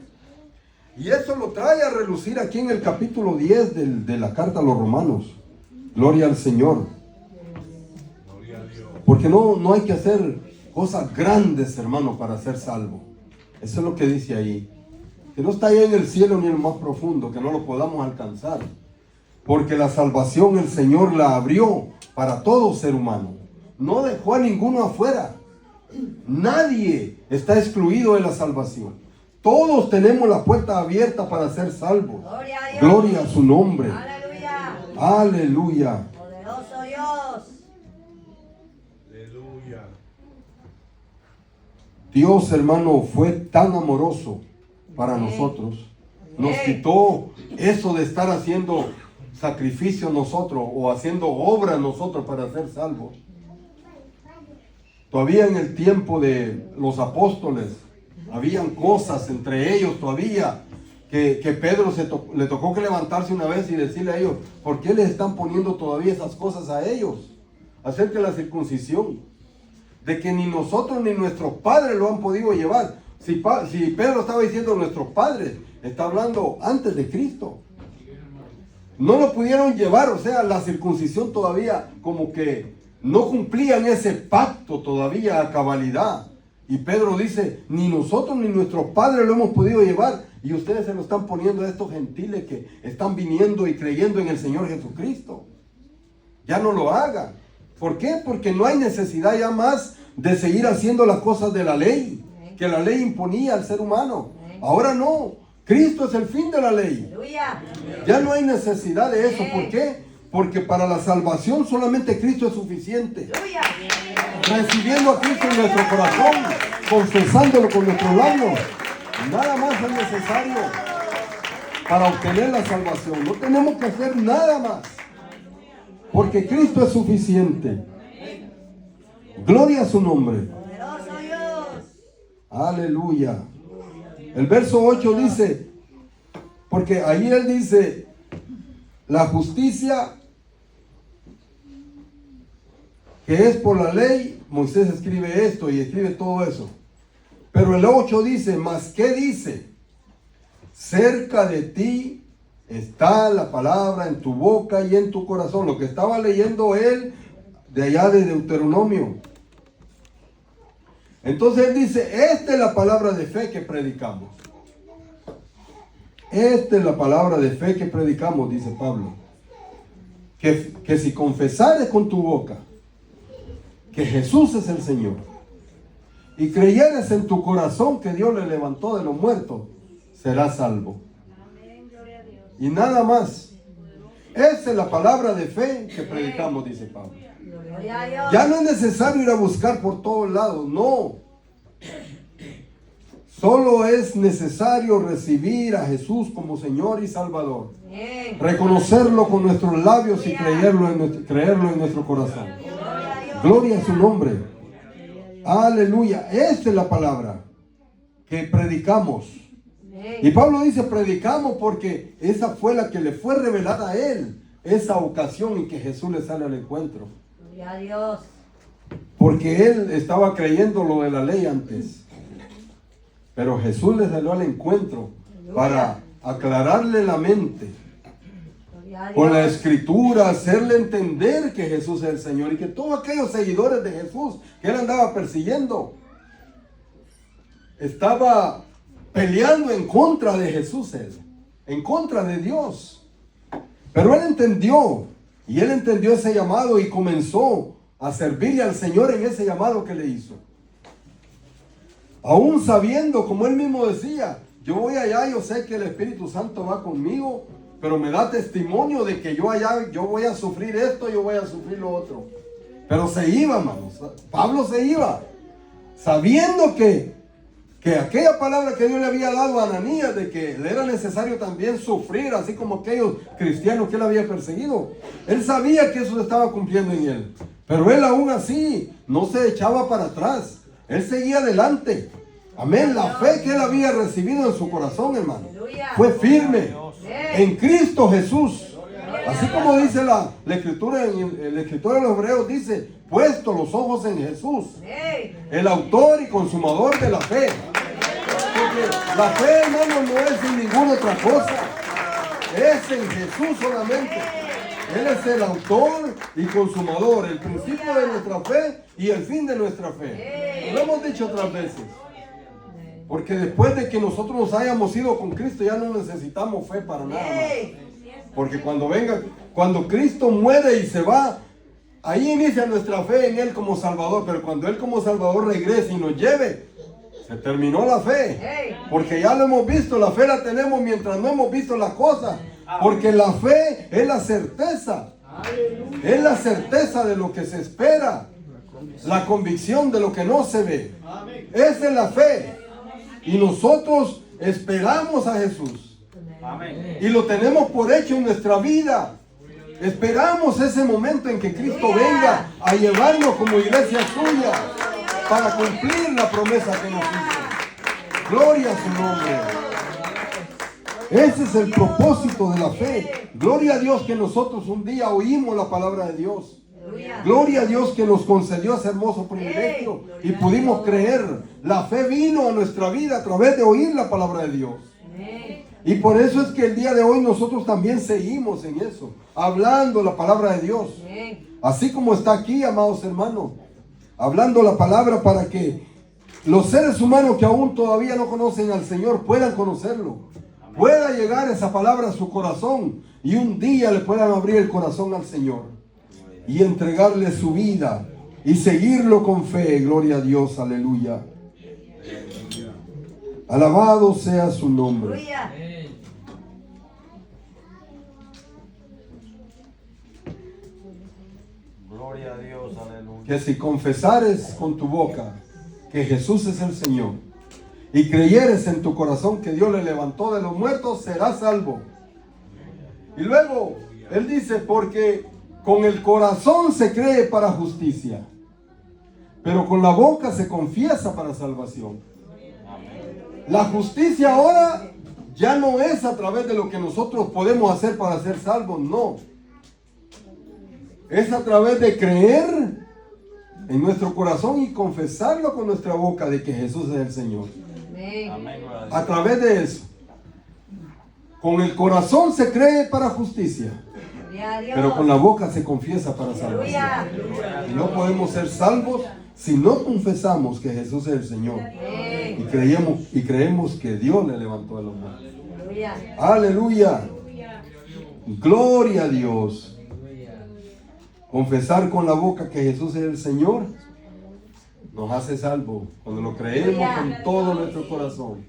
Y eso lo trae a relucir aquí en el capítulo 10 de la carta a los Romanos. Gloria al Señor. Porque no hay que hacer cosas grandes, hermano, para ser salvo. Eso es lo que dice ahí. Que no está ahí en el cielo ni en lo más profundo, que no lo podamos alcanzar. Porque la salvación el Señor la abrió para todo ser humano. No dejó a ninguno afuera. Nadie está excluido de la salvación. Todos tenemos la puerta abierta para ser salvos. Gloria a su nombre. Aleluya. Aleluya. Poderoso Dios. Aleluya. Dios, hermano, fue tan amoroso para nosotros. Nos quitó eso de estar haciendo sacrificio nosotros o haciendo obra nosotros para ser salvos. Todavía en el tiempo de los apóstoles habían cosas entre ellos todavía que Pedro le tocó que levantarse una vez y decirle a ellos, ¿por qué les están poniendo todavía esas cosas a ellos? Acerca de la circuncisión, de que ni nosotros ni nuestros padres lo han podido llevar. Si Pedro estaba diciendo nuestros padres, está hablando antes de Cristo. No lo pudieron llevar, o sea, la circuncisión todavía como que no cumplían ese pacto todavía a cabalidad. Y Pedro dice, ni nosotros ni nuestros padres lo hemos podido llevar. Y ustedes se lo están poniendo a estos gentiles que están viniendo y creyendo en el Señor Jesucristo. Ya no lo hagan. ¿Por qué? Porque no hay necesidad ya más de seguir haciendo las cosas de la ley, que la ley imponía al ser humano. Ahora no. Cristo es el fin de la ley. Ya no hay necesidad de eso. ¿Por qué? Porque para la salvación solamente Cristo es suficiente. Recibiendo a Cristo en nuestro corazón, confesándolo con nuestros labios, nada más es necesario para obtener la salvación. No tenemos que hacer nada más, porque Cristo es suficiente. Gloria a su nombre. Aleluya. El verso 8 dice, porque ahí él dice, la justicia que es por la ley, Moisés escribe esto y escribe todo eso. Pero el 8 dice, ¿más qué dice? Cerca de ti está la palabra en tu boca y en tu corazón. Lo que estaba leyendo él de allá de Deuteronomio. Entonces él dice, esta es la palabra de fe que predicamos. Esta es la palabra de fe que predicamos, dice Pablo. Que si confesares con tu boca que Jesús es el Señor y creyeres en tu corazón que Dios le levantó de los muertos, serás salvo. Y nada más. Esa es la palabra de fe que predicamos, dice Pablo. Gloria a Dios. Ya no es necesario ir a buscar por todos lados, no. Solo es necesario recibir a Jesús como Señor y Salvador. Amén. Reconocerlo con nuestros labios y creerlo en nuestro corazón. Gloria a Dios. Gloria a su nombre. Aleluya. Esta es la palabra que predicamos. Amén. Y Pablo dice predicamos porque esa fue la que le fue revelada a él. Esa ocasión en que Jesús le sale al encuentro. Gloria a Dios. Porque él estaba creyendo lo de la ley antes. Pero Jesús le salió al encuentro para aclararle la mente. Gloria a Con la Dios. escritura, hacerle entender que Jesús es el Señor. Y que todos aquellos seguidores de Jesús que él andaba persiguiendo, estaba peleando en contra de Jesús, él, en contra de Dios. Pero él entendió, y él entendió ese llamado y comenzó a servirle al Señor en ese llamado que le hizo. Aún sabiendo, como él mismo decía, yo voy allá, yo sé que el Espíritu Santo va conmigo, pero me da testimonio de que yo allá, yo voy a sufrir esto, yo voy a sufrir lo otro. Pero se iba, hermanos. Pablo se iba, sabiendo que aquella palabra que Dios le había dado a Ananías, de que le era necesario también sufrir, así como aquellos cristianos que él había perseguido. Él sabía que eso se estaba cumpliendo en él. Pero él aún así no se echaba para atrás. Él seguía adelante. Amén. La fe que él había recibido en su corazón, hermano, fue firme en Cristo Jesús. Así como dice la escritura, el escritor de los Hebreos dice, puesto los ojos en Jesús, el autor y consumador de la fe. Porque la fe, hermano, no es en ninguna otra cosa. Es en Jesús solamente. Él es el autor y consumador, el principio de nuestra fe y el fin de nuestra fe. Lo hemos dicho otras veces. Porque después de que nosotros nos hayamos ido con Cristo, ya no necesitamos fe para nada más. Porque cuando Cristo muere y se va, ahí inicia nuestra fe en Él como Salvador. Pero cuando Él como Salvador regrese y nos lleve, se terminó la fe. Porque ya lo hemos visto, la fe la tenemos mientras no hemos visto las cosas. Porque la fe es la certeza. Es la certeza de lo que se espera. La convicción de lo que no se ve. Esa es la fe. Y nosotros esperamos a Jesús. Y lo tenemos por hecho en nuestra vida. Esperamos ese momento en que Cristo venga a llevarnos como iglesia suya para cumplir la promesa que nos hizo. Gloria a su nombre. Ese es el propósito de la fe. Gloria a Dios que nosotros un día oímos la palabra de Dios. Gloria a Dios que nos concedió ese hermoso privilegio y pudimos creer. La fe vino a nuestra vida a través de oír la palabra de Dios. Y por eso es que el día de hoy nosotros también seguimos en eso, hablando la palabra de Dios. Así como está aquí, amados hermanos, hablando la palabra para que los seres humanos que aún todavía no conocen al Señor puedan conocerlo. Pueda llegar esa palabra a su corazón y un día le puedan abrir el corazón al Señor y entregarle su vida y seguirlo con fe. Gloria a Dios, aleluya. Alabado sea su nombre. Gloria a Dios, aleluya. Que si confesares con tu boca que Jesús es el Señor y creyeres en tu corazón que Dios le levantó de los muertos, serás salvo. Y luego él dice, porque con el corazón se cree para justicia, pero con la boca se confiesa para salvación. La justicia ahora ya no es a través de lo que nosotros podemos hacer para ser salvos, no. Es a través de creer en nuestro corazón y confesarlo con nuestra boca de que Jesús es el Señor. Amén. A través de eso. Con el corazón se cree para justicia, pero con la boca se confiesa para salvación. Y no podemos ser salvos si no confesamos que Jesús es el Señor y creemos que Dios le levantó de los muertos. Aleluya. Gloria a Dios. Confesar con la boca que Jesús es el Señor nos hace salvos cuando lo creemos con todo nuestro corazón.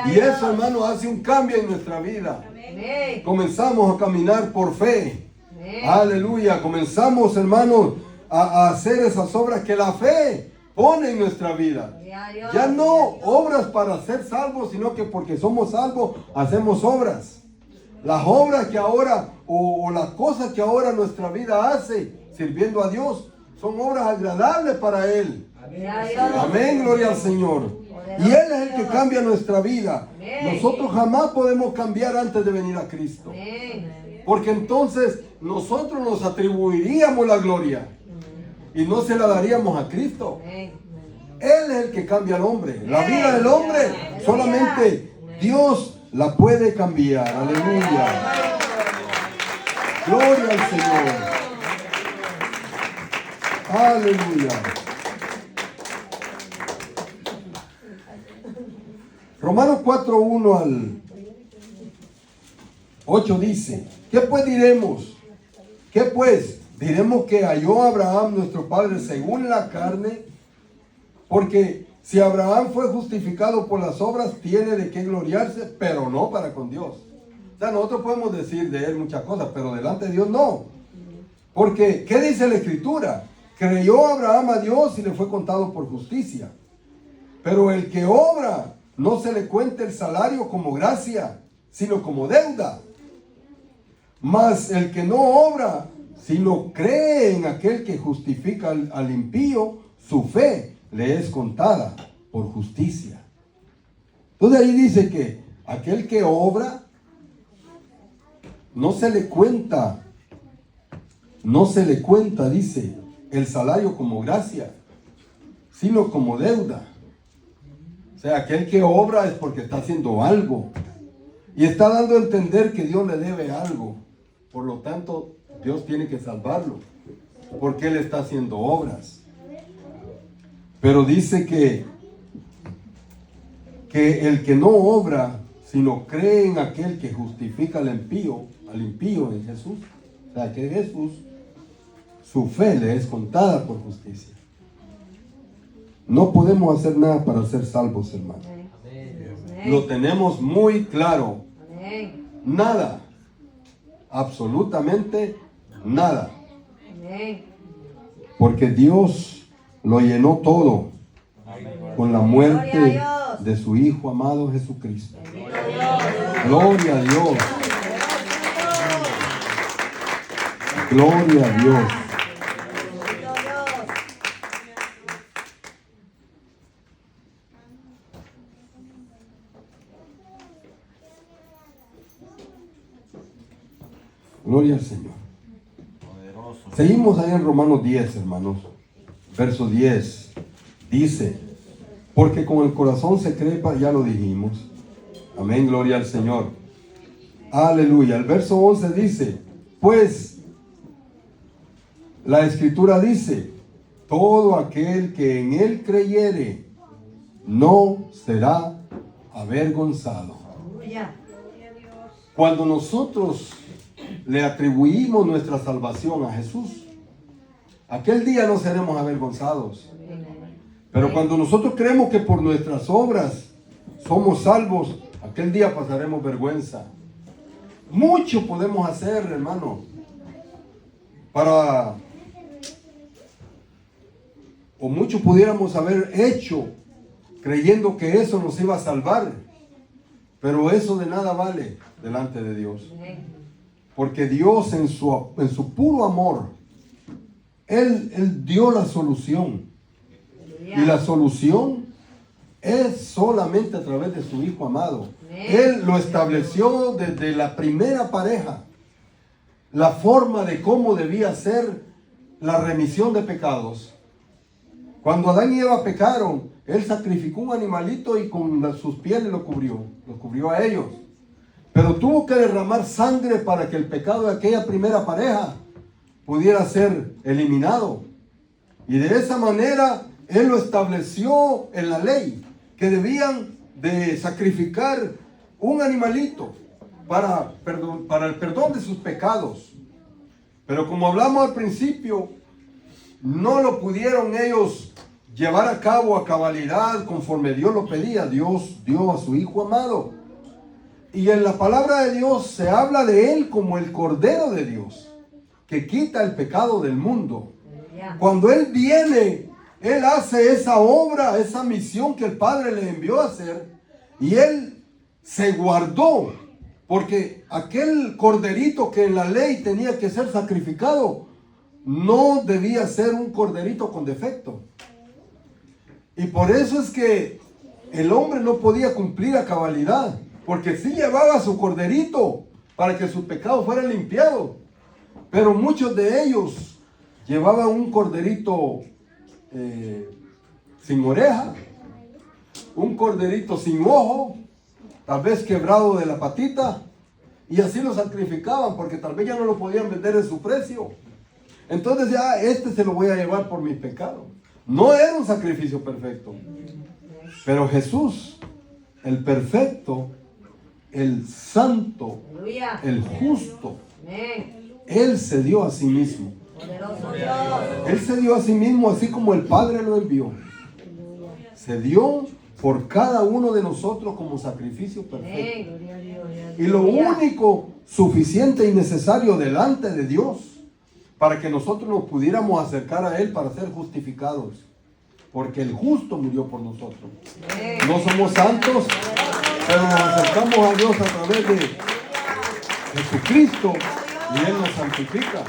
Y eso, hermano, hace un cambio en nuestra vida. Amén. Comenzamos a caminar por fe. Amén. Aleluya. Comenzamos, hermanos, a hacer esas obras que la fe pone en nuestra vida. Gloria a Dios. Ya no obras para ser salvos, sino que porque somos salvos hacemos obras. Las obras que ahora, o las cosas que ahora nuestra vida hace, sirviendo a Dios, son obras agradables para Él. Gloria a Dios. Amén, gloria al Señor. Y Él es el que cambia nuestra vida. Nosotros jamás podemos cambiar antes de venir a Cristo. Amén. Porque entonces nosotros nos atribuiríamos la gloria y no se la daríamos a Cristo. Amén. Él es el que cambia al hombre. La vida del hombre solamente Dios la puede cambiar. Aleluya. Gloria al Señor. Aleluya. Romanos 4:1 al 8 dice: ¿qué pues diremos? ¿Qué pues? Diremos que halló a Abraham nuestro padre según la carne, porque si Abraham fue justificado por las obras, tiene de qué gloriarse, pero no para con Dios. O sea, nosotros podemos decir de él muchas cosas, pero delante de Dios no. Porque, ¿qué dice la Escritura? Creyó Abraham a Dios y le fue contado por justicia. Pero el que obra, no se le cuenta el salario como gracia, sino como deuda. Mas el que no obra, sino cree en aquel que justifica al impío, su fe le es contada por justicia. Entonces ahí dice que aquel que obra, no se le cuenta, dice, el salario como gracia, sino como deuda. O sea, aquel que obra es porque está haciendo algo y está dando a entender que Dios le debe algo. Por lo tanto, Dios tiene que salvarlo porque Él está haciendo obras. Pero dice que el que no obra, sino cree en aquel que justifica al impío en Jesús. O sea, que Jesús, su fe le es contada por justicia. No podemos hacer nada para ser salvos, hermano. Amén. Lo tenemos muy claro. Amén. Nada. Absolutamente nada. Amén. Porque Dios lo llenó todo con la muerte Gloria a Dios. de su Hijo amado Jesucristo. Bendito Dios. Gloria a Dios. Gloria a Dios. Bendito Dios. Gloria al Señor. Poderoso. Seguimos ahí en Romanos 10, hermanos. Verso 10. Dice, porque con el corazón se cree, ya lo dijimos. Amén, gloria al Señor. Aleluya. El verso 11 dice, pues la Escritura dice, todo aquel que en Él creyere no será avergonzado. Aleluya. Cuando nosotros le atribuimos nuestra salvación a Jesús, aquel día no seremos avergonzados. Pero cuando nosotros creemos que por nuestras obras somos salvos, aquel día pasaremos vergüenza. Mucho podemos hacer, hermano, o mucho pudiéramos haber hecho creyendo que eso nos iba a salvar. Pero eso de nada vale delante de Dios. Porque Dios en su puro amor, Él dio la solución. Y la solución es solamente a través de su Hijo amado. Él lo estableció desde la primera pareja. La forma de cómo debía ser la remisión de pecados. Cuando Adán y Eva pecaron, Él sacrificó un animalito y con sus pieles los cubrió a ellos. Pero tuvo que derramar sangre para que el pecado de aquella primera pareja pudiera ser eliminado. Y de esa manera Él lo estableció en la ley, que debían de sacrificar un animalito para el perdón de sus pecados. Pero como hablamos al principio, no lo pudieron ellos llevar a cabo a cabalidad conforme Dios lo pedía. Dios dio a su Hijo amado. Y en la palabra de Dios se habla de Él como el Cordero de Dios, que quita el pecado del mundo. Aleluya. Cuando Él viene, Él hace esa obra, esa misión que el Padre le envió a hacer, y Él se guardó, porque aquel corderito que en la ley tenía que ser sacrificado, no debía ser un corderito con defecto. Y por eso es que el hombre no podía cumplir a cabalidad, porque sí llevaba su corderito para que sus pecados fueran limpiados. Pero muchos de ellos llevaban un corderito sin oreja, un corderito sin ojo, tal vez quebrado de la patita, y así lo sacrificaban porque tal vez ya no lo podían vender en su precio. Entonces ya este se lo voy a llevar por mis pecados. No era un sacrificio perfecto, pero Jesús, el perfecto, el santo, Aleluya. el justo, Amén. Él se dio a sí mismo. Poderoso Dios. Él se dio a sí mismo así como el Padre lo envió. Se dio por cada uno de nosotros como sacrificio perfecto. Amén. Gloria a Dios, gloria a Dios. Y lo Aleluya. único suficiente y necesario delante de Dios para que nosotros nos pudiéramos acercar a Él para ser justificados. Porque el justo murió por nosotros. Amén. No somos santos, pero nos acercamos a Dios a través de Jesucristo y Él nos santifica.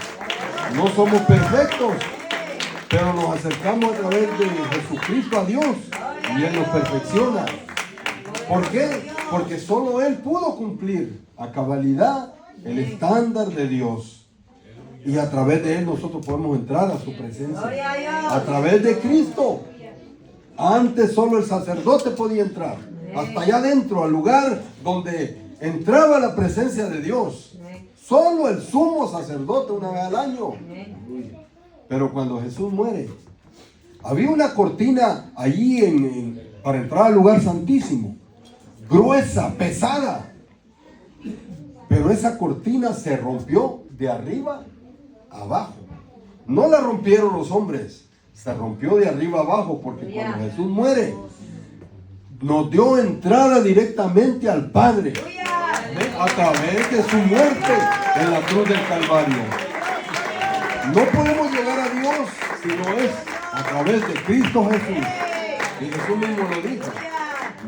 No somos perfectos, pero nos acercamos a través de Jesucristo a Dios y Él nos perfecciona. ¿Por qué? Porque solo Él pudo cumplir a cabalidad el estándar de Dios. Y a través de Él nosotros podemos entrar a su presencia. Gloria a Dios. A través de Cristo. Antes solo el sacerdote podía entrar. Hasta allá adentro, al lugar donde entraba la presencia de Dios. Solo el sumo sacerdote una vez al año. Amén. Pero cuando Jesús muere, había una cortina allí para entrar al lugar santísimo. Gruesa, pesada. Pero esa cortina se rompió de arriba abajo. No la rompieron los hombres, se rompió de arriba abajo, porque cuando Jesús muere, nos dio entrada directamente al Padre a través de su muerte en la cruz del Calvario. No podemos llegar a Dios si no es a través de Cristo Jesús. Y Jesús mismo lo dijo: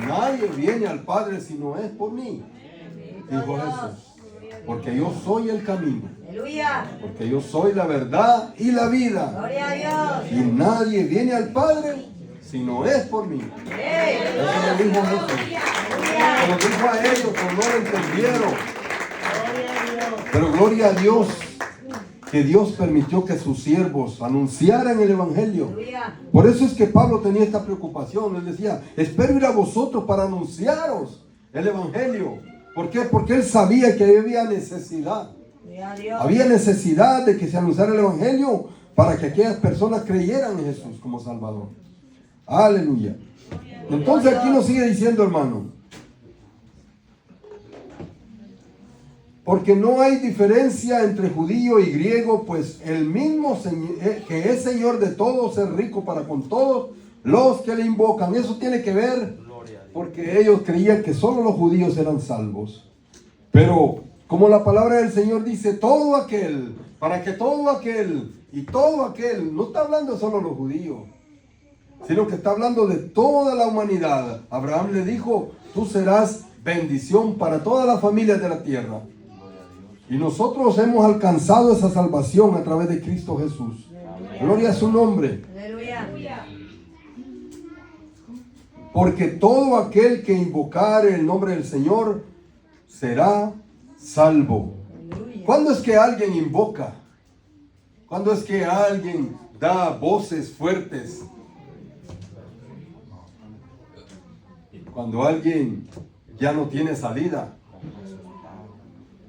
nadie viene al Padre si no es por mí, dijo Jesús. Porque yo soy el camino, Aleluya. porque yo soy la verdad y la vida. Gloria a Dios. Y nadie viene al Padre si no es por mí. Eso lo dijo Jesús. Se lo dijo a ellos, pero no lo entendieron. Pero gloria a Dios, que Dios permitió que sus siervos anunciaran el Evangelio. Aleluya. Por eso es que Pablo tenía esta preocupación. Él decía: espero ir a vosotros para anunciaros el Evangelio. ¿Por qué? Porque él sabía que había necesidad. Gloria a Dios. Había necesidad de que se anunciara el Evangelio para que aquellas personas creyeran en Jesús como Salvador. Aleluya. Entonces aquí nos sigue diciendo, hermano: porque no hay diferencia entre judío y griego, pues el mismo que es Señor de todos es rico para con todos los que le invocan. Eso tiene que ver porque ellos creían que solo los judíos eran salvos. Pero como la palabra del Señor dice, todo aquel, para que todo aquel y todo aquel, no está hablando solo de los judíos, sino que está hablando de toda la humanidad. Abraham le dijo: tú serás bendición para todas las familias de la tierra. Y nosotros hemos alcanzado esa salvación a través de Cristo Jesús. Gloria a su nombre. Aleluya. Porque todo aquel que invocare el nombre del Señor será salvo. ¿Cuándo es que alguien invoca? ¿Cuándo es que alguien da voces fuertes? Cuando alguien ya no tiene salida.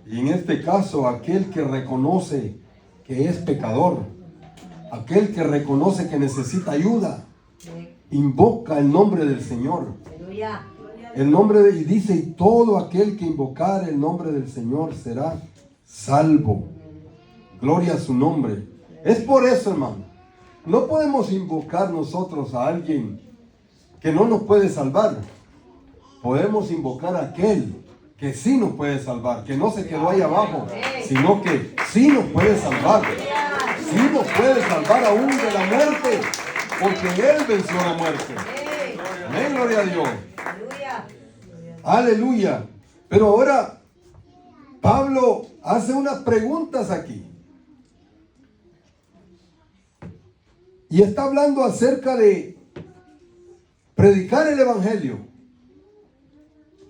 Y en este caso, aquel que reconoce que es pecador, aquel que reconoce que necesita ayuda, invoca el nombre del Señor. Aleluya. El nombre y dice: y todo aquel que invocar el nombre del Señor será salvo. Gloria a su nombre. Es por eso, hermano, no podemos invocar nosotros a alguien que no nos puede salvar. Podemos invocar a aquel que sí nos puede salvar, que no se quedó ahí abajo, sino que sí nos puede salvar. Sí nos puede salvar aún de la muerte, porque Él venció la muerte. Amén, gloria a Dios. Aleluya. Aleluya. Pero ahora Pablo hace unas preguntas aquí. Y está hablando acerca de predicar el Evangelio.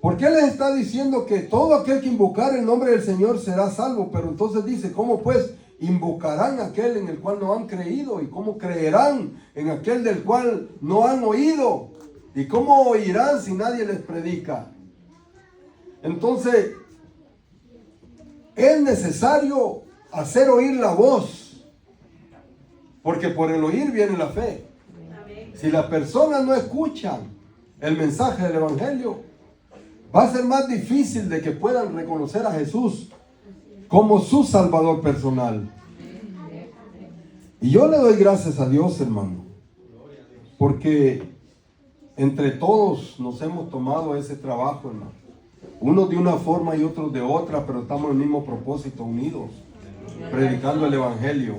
¿Por qué les está diciendo que todo aquel que invocar el nombre del Señor será salvo? Pero entonces dice, ¿cómo pues invocarán aquel en el cual no han creído? ¿Y cómo creerán en aquel del cual no han oído? ¿Y cómo oirán si nadie les predica? Entonces, es necesario hacer oír la voz, porque por el oír viene la fe. Si las personas no escuchan el mensaje del Evangelio, va a ser más difícil de que puedan reconocer a Jesús como su Salvador personal. Y yo le doy gracias a Dios, hermano, porque entre todos nos hemos tomado ese trabajo, hermano. Unos de una forma y otros de otra, pero estamos en el mismo propósito, unidos, predicando el Evangelio.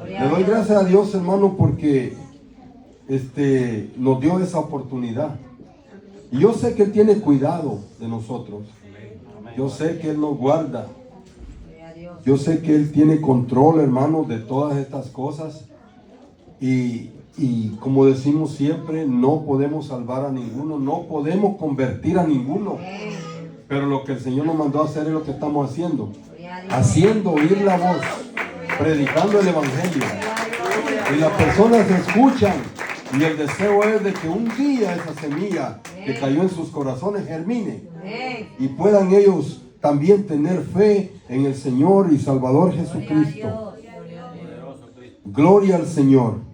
Le doy gracias a Dios, hermano, porque nos dio esa oportunidad. Y yo sé que Él tiene cuidado de nosotros. Yo sé que Él nos guarda. Yo sé que Él tiene control, hermano, de todas estas cosas. Y como decimos siempre, no podemos salvar a ninguno, no podemos convertir a ninguno. Pero lo que el Señor nos mandó a hacer es lo que estamos haciendo. Haciendo oír la voz, predicando el Evangelio. Y las personas escuchan. Y el deseo es de que un día esa semilla que cayó en sus corazones germine. Y puedan ellos también tener fe en el Señor y Salvador Jesucristo. Gloria al Señor.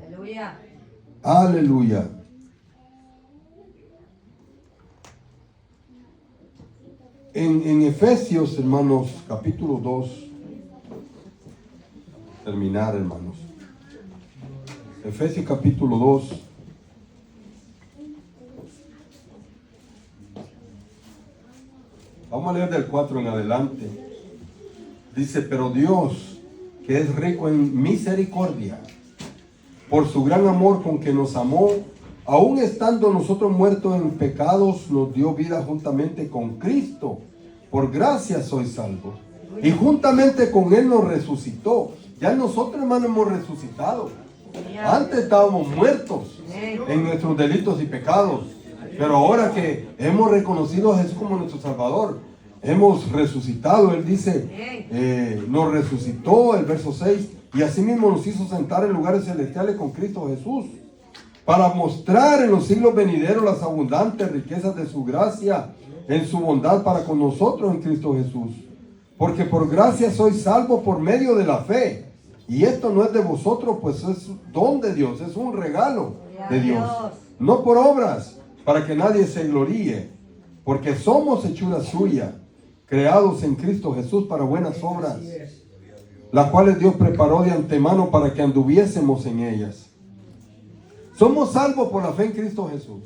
Aleluya. En Efesios, hermanos, capítulo 2. Terminar, hermanos. Efesios capítulo 2. Vamos a leer del 4 en adelante. Dice, pero Dios, que es rico en misericordia, por su gran amor con que nos amó, aun estando nosotros muertos en pecados, nos dio vida juntamente con Cristo. Por gracia sois salvos. Y juntamente con Él nos resucitó. Ya nosotros, hermanos, hemos resucitado. Antes estábamos muertos en nuestros delitos y pecados. Pero ahora que hemos reconocido a Jesús como nuestro Salvador, hemos resucitado. Él dice, nos resucitó, el verso 6, y asimismo nos hizo sentar en lugares celestiales con Cristo Jesús, para mostrar en los siglos venideros las abundantes riquezas de su gracia en su bondad para con nosotros en Cristo Jesús. Porque por gracia sois salvos por medio de la fe. Y esto no es de vosotros, pues es don de Dios, es un regalo de Dios. No por obras, para que nadie se gloríe, porque somos hechura suya, creados en Cristo Jesús para buenas obras, las cuales Dios preparó de antemano para que anduviésemos en ellas. Somos salvos por la fe en Cristo Jesús.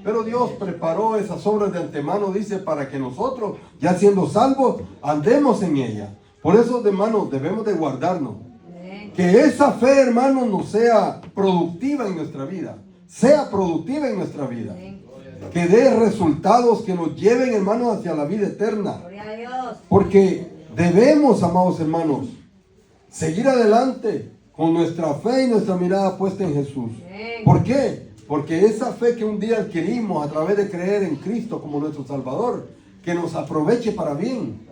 Pero Dios preparó esas obras de antemano, dice, para que nosotros, ya siendo salvos, andemos en ellas. Por eso, hermanos, debemos de guardarnos. Que esa fe, hermanos, no sea productiva en nuestra vida. Sea productiva en nuestra vida. Que dé resultados que nos lleven, hermanos, hacia la vida eterna. Porque debemos, amados hermanos, seguir adelante con nuestra fe y nuestra mirada puesta en Jesús. ¿Por qué? Porque esa fe que un día adquirimos a través de creer en Cristo como nuestro Salvador, que nos aproveche para bien.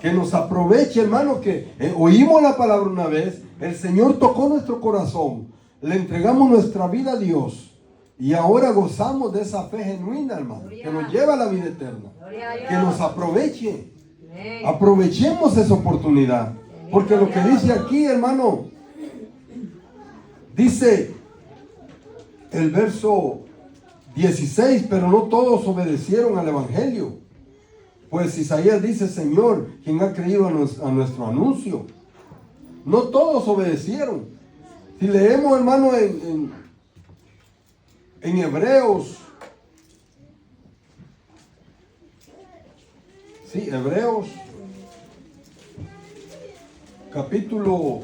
Que nos aproveche, hermano, que oímos la palabra una vez, el Señor tocó nuestro corazón, le entregamos nuestra vida a Dios y ahora gozamos de esa fe genuina, hermano, que nos lleva a la vida eterna. Que nos aproveche. Aprovechemos esa oportunidad. Porque lo que dice aquí, hermano, dice el verso 16, pero no todos obedecieron al Evangelio. Pues Isaías dice, Señor, ¿quién ha creído a nuestro anuncio? No todos obedecieron. Si leemos, hermano, en Hebreos, Sí, Hebreos, capítulo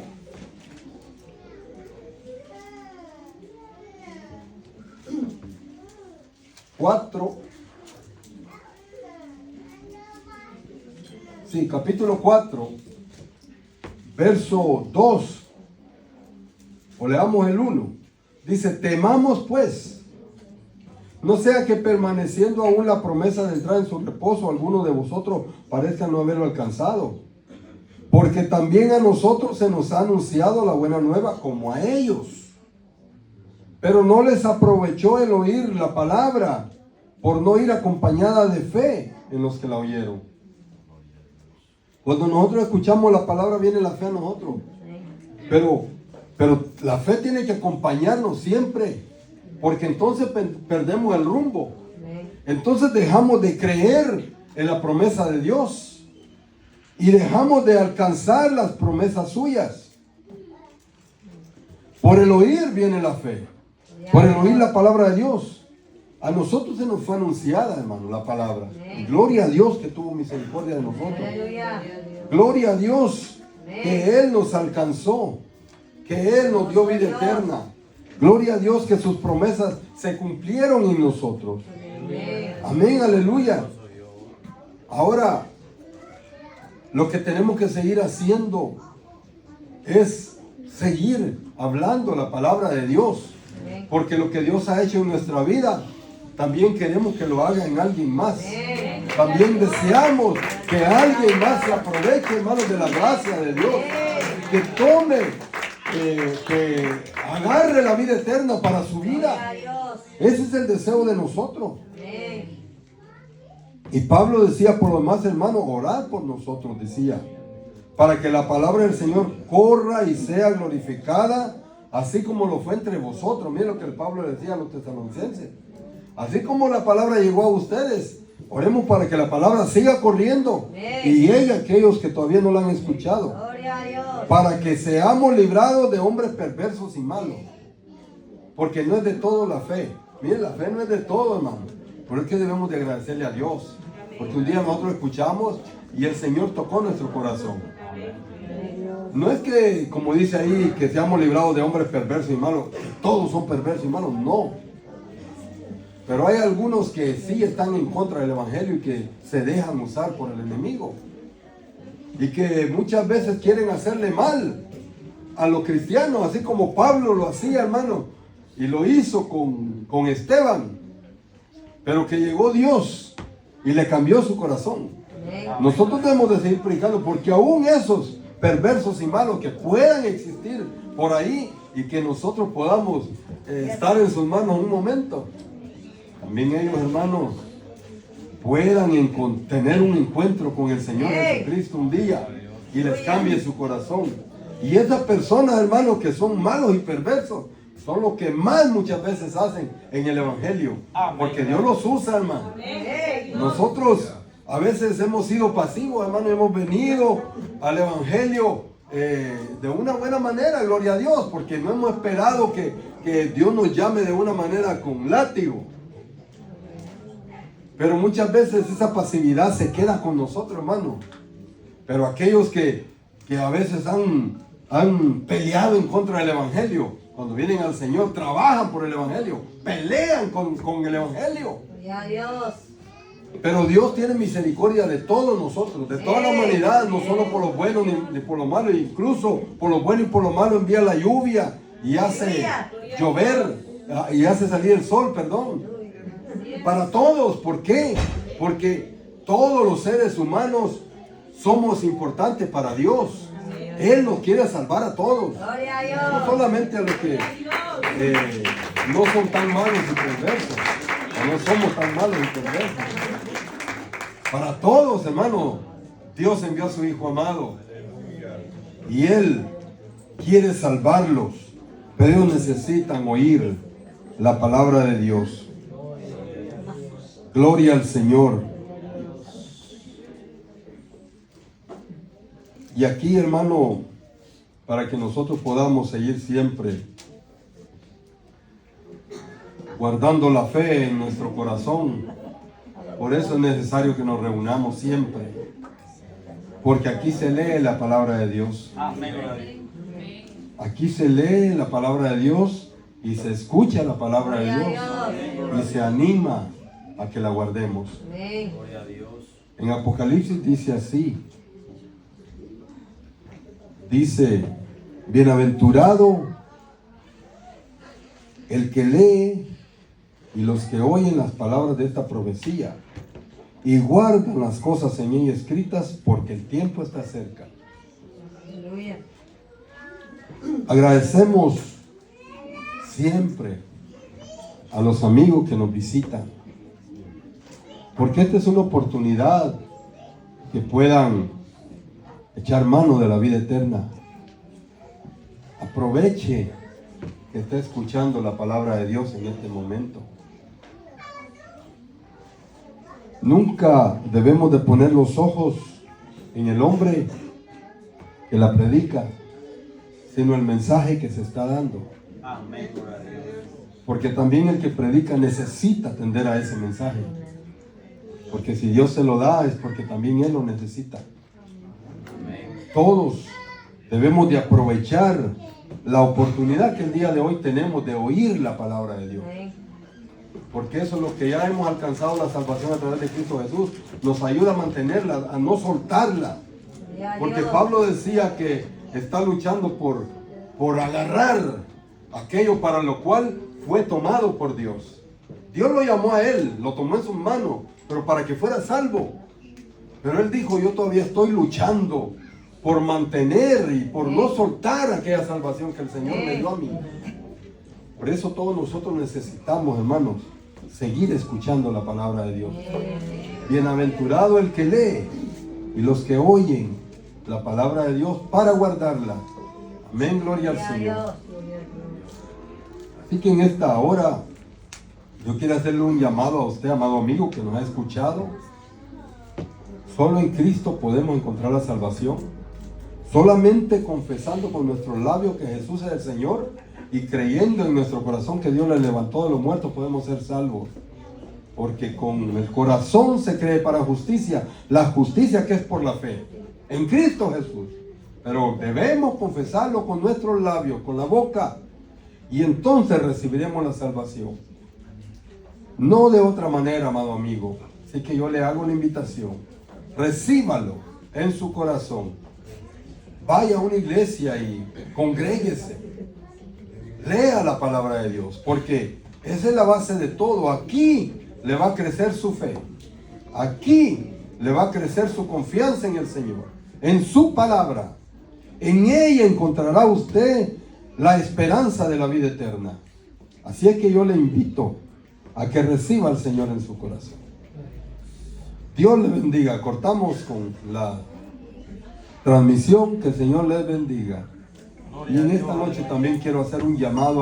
4. Sí, capítulo 4, verso 2. O leamos el 1. Dice, temamos pues, no sea que permaneciendo aún la promesa de entrar en su reposo, alguno de vosotros parezca no haberlo alcanzado. Porque también a nosotros se nos ha anunciado la buena nueva como a ellos. Pero no les aprovechó el oír la palabra, por no ir acompañada de fe en los que la oyeron. Cuando nosotros escuchamos la palabra, viene la fe a nosotros. Pero la fe tiene que acompañarnos siempre, porque entonces perdemos el rumbo. Entonces dejamos de creer en la promesa de Dios y dejamos de alcanzar las promesas suyas. Por el oír viene la fe, por el oír la palabra de Dios. A nosotros se nos fue anunciada, hermano, la palabra. Y gloria a Dios que tuvo misericordia de nosotros. Gloria a Dios que Él nos alcanzó, que Él nos dio vida eterna. Gloria a Dios que sus promesas se cumplieron en nosotros. Amén, aleluya. Ahora, lo que tenemos que seguir haciendo es seguir hablando la palabra de Dios. Porque lo que Dios ha hecho en nuestra vida, también queremos que lo haga en alguien más. También deseamos que alguien más se aproveche, hermanos, de la gracia de Dios. Que tome, que agarre la vida eterna para su vida. Ese es el deseo de nosotros. Y Pablo decía, por lo demás, hermano, orad por nosotros, decía, para que la palabra del Señor corra y sea glorificada, así como lo fue entre vosotros. Miren lo que el Pablo le decía a los tesalonicenses. Así como la palabra llegó a ustedes, oremos para que la palabra siga corriendo y llegue a aquellos que todavía no la han escuchado. Para que seamos librados de hombres perversos y malos. Porque no es de todo la fe. Miren, la fe no es de todo, hermano. Por eso es que debemos de agradecerle a Dios. Porque un día nosotros escuchamos y el Señor tocó nuestro corazón. No es que, como dice ahí, que seamos librados de hombres perversos y malos. Todos son perversos y malos, no. Pero hay algunos que sí están en contra del Evangelio y que se dejan usar por el enemigo. Y que muchas veces quieren hacerle mal a los cristianos, así como Pablo lo hacía, hermano. Y lo hizo con Esteban. Pero que llegó Dios y le cambió su corazón. Nosotros debemos de seguir predicando, porque aún esos perversos y malos que puedan existir por ahí y que nosotros podamos estar en sus manos un momento, también ellos, hermanos, puedan tener un encuentro con el Señor Jesucristo un día y les cambie su corazón. Y esas personas, hermanos, que son malos y perversos, son los que más muchas veces hacen en el Evangelio, porque Dios los usa, hermano. Nosotros a veces hemos sido pasivos, hermano, hemos venido al Evangelio de una buena manera, gloria a Dios, porque no hemos esperado que Dios nos llame de una manera con látigo. Pero muchas veces esa pasividad se queda con nosotros, hermano. Pero aquellos que a veces han peleado en contra del Evangelio, cuando vienen al Señor, trabajan por el Evangelio, pelean con el Evangelio. Gloria a Dios. Pero Dios tiene misericordia de todos nosotros, de toda la humanidad, no solo por lo bueno ni por lo malo, incluso por lo bueno y por lo malo envía la lluvia y hace llover y hace salir el sol, perdón. Para todos, ¿por qué? Porque todos los seres humanos somos importantes para Dios. Él nos quiere salvar a todos, no solamente a los que no son tan malos y perversos, o no somos tan malos y perversos. Para todos, hermano, Dios envió a su Hijo amado y Él quiere salvarlos, pero ellos necesitan oír la palabra de Dios. Gloria al Señor. Y aquí, hermano, para que nosotros podamos seguir siempre guardando la fe en nuestro corazón, Por eso es necesario que nos reunamos siempre. Porque aquí se lee la palabra de Dios. Amén. Aquí se lee la palabra de Dios y se escucha la palabra de Dios. Y se anima a que la guardemos. Amén. Gloria a Dios. En Apocalipsis dice así. Dice, bienaventurado el que lee y los que oyen las palabras de esta profecía y guardan las cosas en ella escritas, porque el tiempo está cerca. Aleluya. Agradecemos siempre a los amigos que nos visitan, porque esta es una oportunidad que puedan echar mano de la vida eterna. Aproveche que está escuchando la palabra de Dios en este momento. Nunca debemos de poner los ojos en el hombre que la predica, sino el mensaje que se está dando. Amén. Gloria a Dios. Porque también el que predica necesita atender a ese mensaje. Porque si Dios se lo da es porque también Él lo necesita. Todos debemos de aprovechar la oportunidad que el día de hoy tenemos de oír la palabra de Dios. Porque eso es lo que ya hemos alcanzado, la salvación a través de Cristo Jesús. Nos ayuda a mantenerla, a no soltarla. Porque Pablo decía que está luchando por agarrar aquello para lo cual fue tomado por Dios. Dios lo llamó a él, lo tomó en sus manos, pero para que fuera salvo. Pero él dijo, yo todavía estoy luchando por mantener y por no soltar aquella salvación que el Señor me dio a mí. Por eso todos nosotros necesitamos, hermanos, seguir escuchando la palabra de Dios. Bienaventurado el que lee y los que oyen la palabra de Dios para guardarla. Amén, gloria al Señor. Así que en esta hora yo quiero hacerle un llamado a usted, amado amigo, que nos ha escuchado. Solo en Cristo podemos encontrar la salvación. Solamente confesando con nuestros labios que Jesús es el Señor y creyendo en nuestro corazón que Dios le levantó de los muertos, podemos ser salvos. Porque con el corazón se cree para justicia, la justicia que es por la fe en Cristo Jesús. Pero debemos confesarlo con nuestros labios, con la boca, y entonces recibiremos la salvación. No de otra manera, amado amigo. Así que yo le hago la invitación. Recíbalo en su corazón. Vaya a una iglesia y congréguese. Lea la palabra de Dios, porque esa es la base de todo. Aquí le va a crecer su fe. Aquí le va a crecer su confianza en el Señor, en su palabra. En ella encontrará usted la esperanza de la vida eterna. Así es que yo le invito a que reciba al Señor en su corazón. Dios le bendiga. Cortamos con la transmisión. Que el Señor les bendiga. Y en esta noche también quiero hacer un llamado